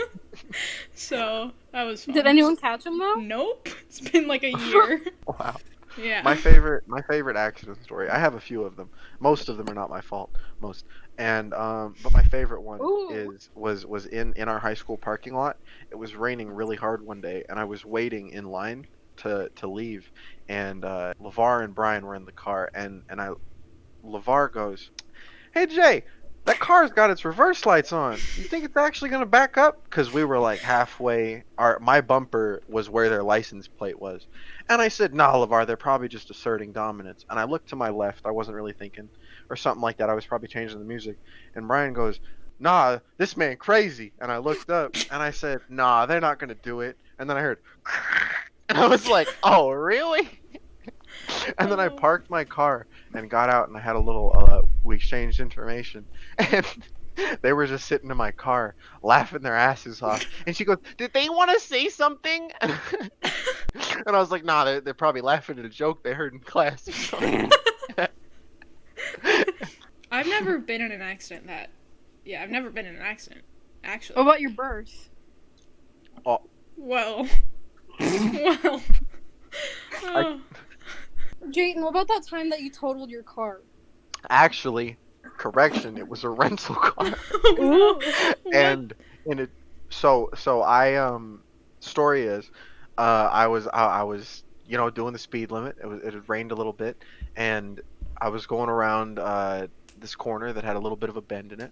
So that was fun. Did anyone catch him though? Nope. It's been like a year. Wow. Yeah. My favorite accident story. I have a few of them. Most of them are not my fault. Most. And but my favorite one Ooh. was in our high school parking lot. It was raining really hard one day, and I was waiting in line to leave, and LeVar and Brian were in the car, and LeVar goes, "Hey Jay, that car's got its reverse lights on. You think it's actually gonna back up?" Because we were like halfway. My bumper was where their license plate was, and I said, "Nah, LeVar, they're probably just asserting dominance." And I looked to my left. I wasn't really thinking, or something like that. I was probably changing the music. And Brian goes, "Nah, this man crazy." And I looked up and I said, "Nah, they're not gonna do it." And then I heard, and I was like, "Oh, really?" And then I parked my car and got out and I had a little we exchanged information and they were just sitting in my car laughing their asses off and she goes, "Did they want to say something?" And I was like, "Nah, they're probably laughing at a joke they heard in class or something." I've never been in an accident that. Yeah, I've never been in an accident. Actually. What about your birth? Oh, Well. Well. Oh. Jayton, what about that time that you totaled your car? actually, correction, it was a rental car. Oh, no. and and it so I story is I was doing the speed limit. It had rained a little bit and I was going around this corner that had a little bit of a bend in it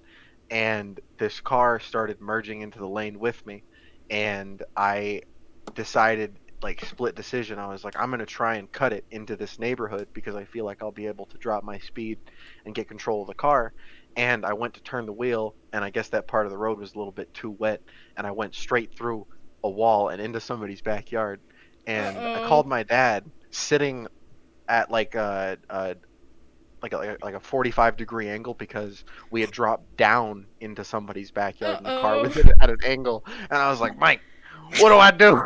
and this car started merging into the lane with me and I decided like split decision. I was like, I'm gonna try and cut it into this neighborhood because I feel like I'll be able to drop my speed and get control of the car. And I went to turn the wheel, and I guess that part of the road was a little bit too wet, and I went straight through a wall and into somebody's backyard. And I Uh-oh. called my dad, sitting at like a 45-degree angle because we had dropped down into somebody's backyard and the car Uh-oh. was at an angle. And I was like, "Mike, what do I do?"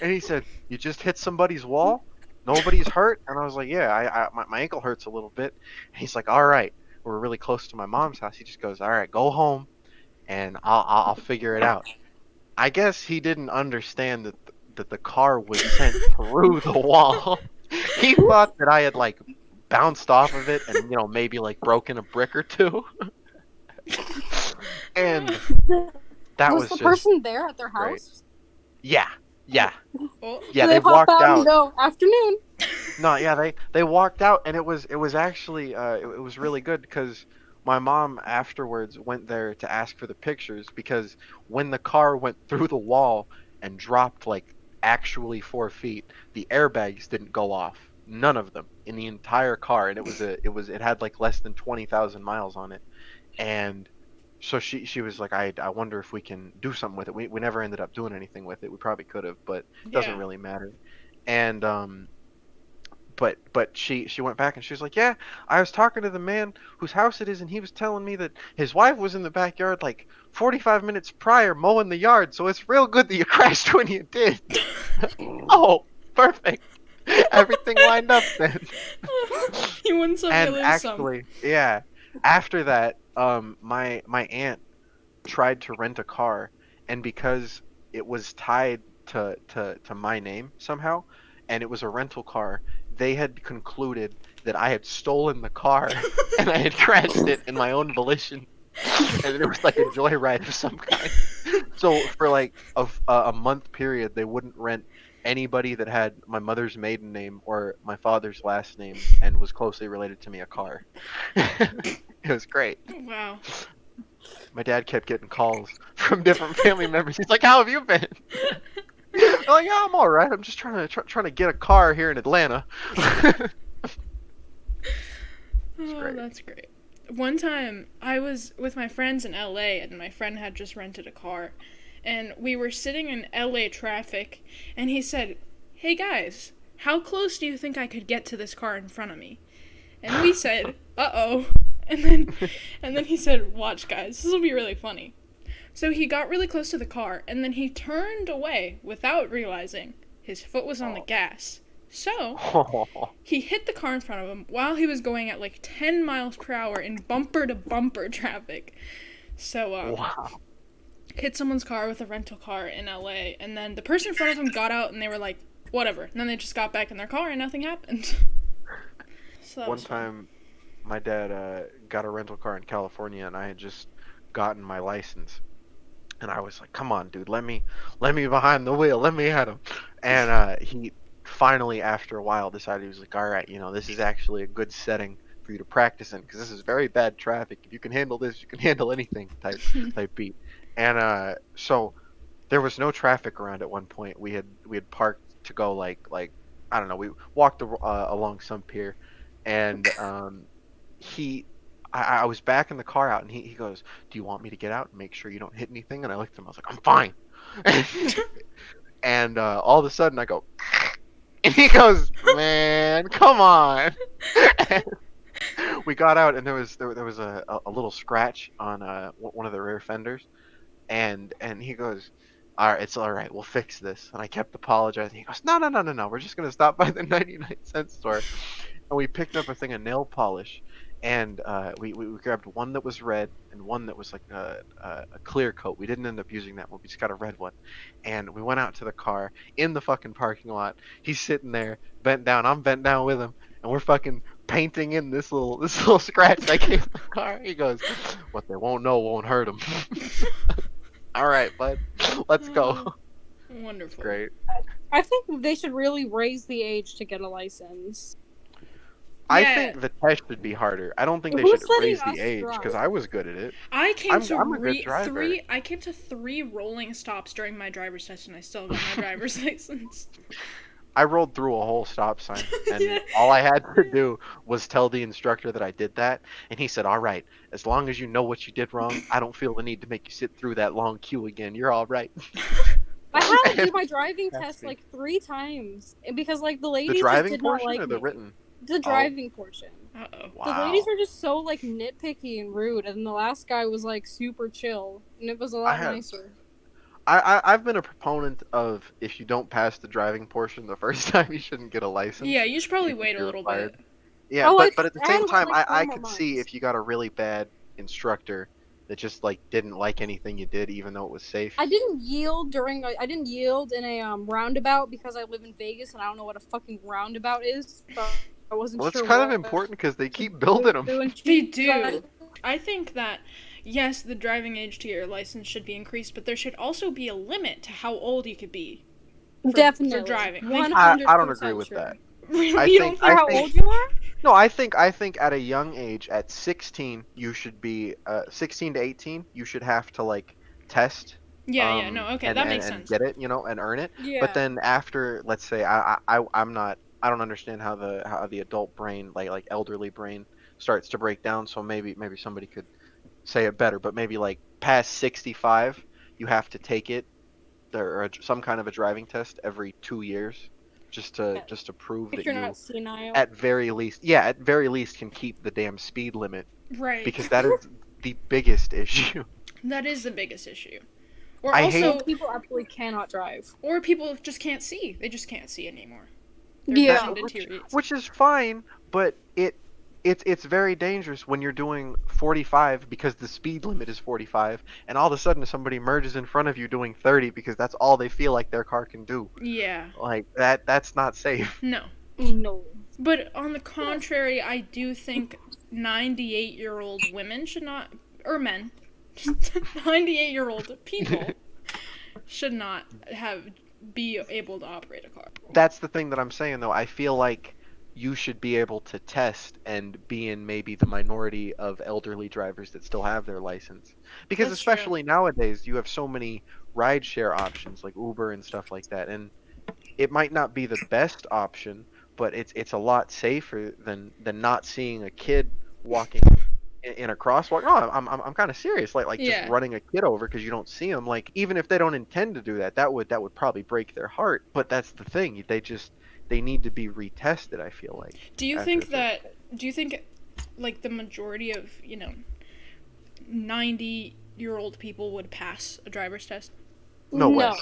And he said, "You just hit somebody's wall? Nobody's hurt?" And I was like, "Yeah, my ankle hurts a little bit." And he's like, "All right." We're really close to my mom's house. He just goes, "All right, go home and I'll figure it out." I guess he didn't understand that the car was sent through the wall. He thought that I had like bounced off of it and maybe like broken a brick or two. And that Was was the just person there at their great. house? Yeah, yeah, Oh. yeah. Do They they pop walked out and out. go, "Afternoon"? No, yeah, they walked out, and it was actually it was really good because my mom afterwards went there to ask for the pictures because when the car went through the wall and dropped like actually 4 feet, the airbags didn't go off, none of them in the entire car, and it had like less than 20,000 miles on it, and so she was like, I wonder if we can do something with it. We never ended up doing anything with it. We probably could have, but it doesn't Yeah. really matter. And but she went back and she was like, "Yeah, I was talking to the man whose house it is, and he was telling me that his wife was in the backyard like 45 minutes prior mowing the yard, so it's real good that you crashed when you did." Oh, perfect. Everything lined up then. You win some, you And lose some. actually, yeah, after that, my aunt tried to rent a car, and because it was tied to my name somehow, and it was a rental car, they had concluded that I had stolen the car and I had crashed it in my own volition, and it was like a joyride of some kind. So for like a month period, they wouldn't rent anybody that had my mother's maiden name or my father's last name and was closely related to me a car. It was great. Wow. My dad kept getting calls from different family members. He's like, "How have you been?" I'm like, "Yeah, I'm all right. I'm just trying to get a car here in Atlanta." It's Oh, great. that's great. One time, I was with my friends in LA, and my friend had just rented a car. And we were sitting in LA traffic, and he said, "Hey guys, how close do you think I could get to this car in front of me?" And we said, uh-oh. And then and then he said, watch guys, this will be really funny. So he got really close to the car, and then he turned away without realizing his foot was on the gas. So he hit the car in front of him while he was going at like 10 miles per hour in bumper to bumper traffic. So Wow. hit someone's car with a rental car in LA, and then the person in front of him got out and they were like, whatever. And then they just got back in their car and nothing happened. So that One was fun. time, my dad got a rental car in California, and I had just gotten my license, and I was like, "Come on, dude, let me behind the wheel, let me at him." And he finally, after a while, decided he was like, "All right, this is actually a good setting for you to practice in, because this is very bad traffic. If you can handle this, you can handle anything." Type beat. And so there was no traffic around at one point. We had parked to go like I don't know. We walked along some pier, and he I was backing the car out, and he goes, "Do you want me to get out and make sure you don't hit anything?" And I looked at him. I was like, "I'm fine." And all of a sudden I go, and he goes, "Man, come on." And we got out, and there was a little scratch on one of the rear fenders, and he goes, "All right, it's all right. We'll fix this." And I kept apologizing. He goes, "No, no, no, no, no. We're just gonna stop by the 99-cent store." And we picked up a thing of nail polish, and we grabbed one that was red and one that was like a clear coat. We didn't end up using that one. We just got a red one, and we went out to the car in the fucking parking lot. He's sitting there bent down. I'm bent down with him, and we're fucking painting in this little scratch that came from the car. He goes, "What they won't know won't hurt them." All right, bud, let's go. Oh, It's wonderful. great. I think they should really raise the age to get a license. I Yeah, think the test should be harder. I don't think they should Who's letting raise the us age, because drive? I was good at it. I came I'm to I'm a good driver. I came to 3 rolling stops during my driver's test, and I still got my driver's license. I rolled through a whole stop sign, Yeah. and all I had to do was tell the instructor that I did that, and he said, "All right, as long as you know what you did wrong, I don't feel the need to make you sit through that long queue again. You're all right." I had to do And my driving that's test me. like 3 times because like the The ladies just driving did not portion like or the me. written? The Oh, driving portion. Uh-oh. The ladies wow. were just so like nitpicky and rude, and the last guy was like super chill, and it was a I lot have nicer. I've been a proponent of, if you don't pass the driving portion the first time, you shouldn't get a license. Yeah, you should probably It should wait be a little required. bit. Yeah, Oh, but at the I had same to wait time, like four I more could see months. if you got a really bad instructor that just like didn't like anything you did, even though it was safe. I didn't yield I didn't yield in a roundabout because I live in Vegas and I don't know what a fucking roundabout is. So I wasn't Well, it's sure kind of what important because they to keep building them. do. And They she do. I think that, yes, the driving age to your license should be increased, but there should also be a limit to how old you could be for definitely driving. one Like, I hundred don't agree percent with sure. that. I really, you think don't For think? I how think old you are? no, I think at a young age, at 16, you should be 16 to 18, you should have to like test Yeah, yeah, no, okay, and that and makes and sense. get it, and earn it. But Yeah. then after, let's say I'm not, I don't understand how the adult brain, like elderly brain, starts to break down, so maybe somebody could say it better, but maybe like past 65, you have to take it, or some kind of a driving test every 2 years, just to prove If that you're not you, senile. at very least, yeah, at very least, can keep the damn speed limit, Right. because that is the biggest issue. That is the biggest issue. Or I Also, hate also, people absolutely cannot drive. or people just can't see. They just can't see anymore. Their that, vision Yeah. which deteriorates. which is fine, but it's very dangerous when you're doing 45 because the speed limit is 45, and all of a sudden somebody merges in front of you doing 30 because that's all they feel like their car can do. Yeah. Like that's not safe. No. No. But on the contrary, I do think 98-year-old women should not, or men, 98-year-old people should not be able to operate a car. That's the thing that I'm saying, though. I feel like you should be able to test and be in maybe the minority of elderly drivers that still have their license. Because That's true. especially nowadays, you have so many rideshare options like Uber and stuff like that, and it might not be the best option, but it's a lot safer than not seeing a kid walking in a crosswalk. No, I'm kind of serious. Like just Yeah. running a kid over because you don't see them. Like, even if they don't intend to do that, that would probably break their heart. But that's the thing. They need to be retested, I feel like, Do you after a think certain. that? Do you think like the majority of 90-year-old people would pass a driver's test? No way.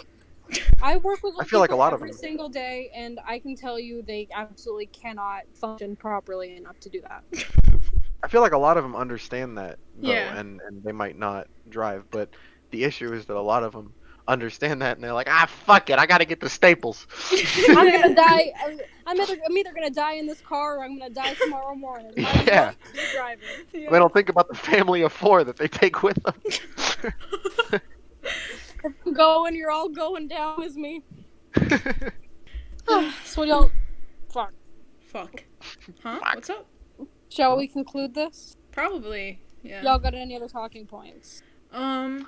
I work with I old feel like a people lot of every them. single day, and I can tell you they absolutely cannot function properly enough to do that. I feel like a lot of them understand that though, Yeah. and they might not drive, but the issue is that a lot of them understand that, and they're like, ah, fuck it, I gotta get the staples. I'm gonna die. I'm either gonna die in this car or I'm gonna die tomorrow morning. Might as well Yeah. keep driving. Yeah. They don't think about the family of 4 that they take with them. If I'm going, you're all going down with me. So we don't. Fuck. Fuck. Huh? Fuck. What's up? Shall we conclude this? Probably. Yeah. Y'all got any other talking points? No.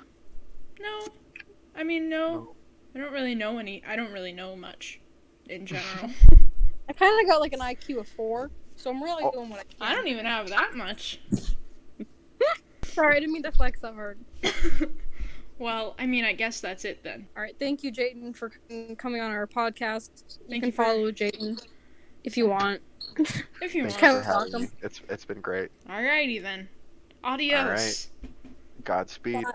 I mean, no. No. I don't really know much in general. I kind of got like an IQ of 4, so I'm really doing what I can. I don't even have that much. Sorry, I didn't mean to flex that hard. Well, I mean, I guess that's it then. All right, thank you, Jayton, for coming on our podcast. You Thank can you for- follow Jayton if you want. If you Thanks want. for having welcome. me. It's been great. Alrighty then. Adios. Godspeed. Bye.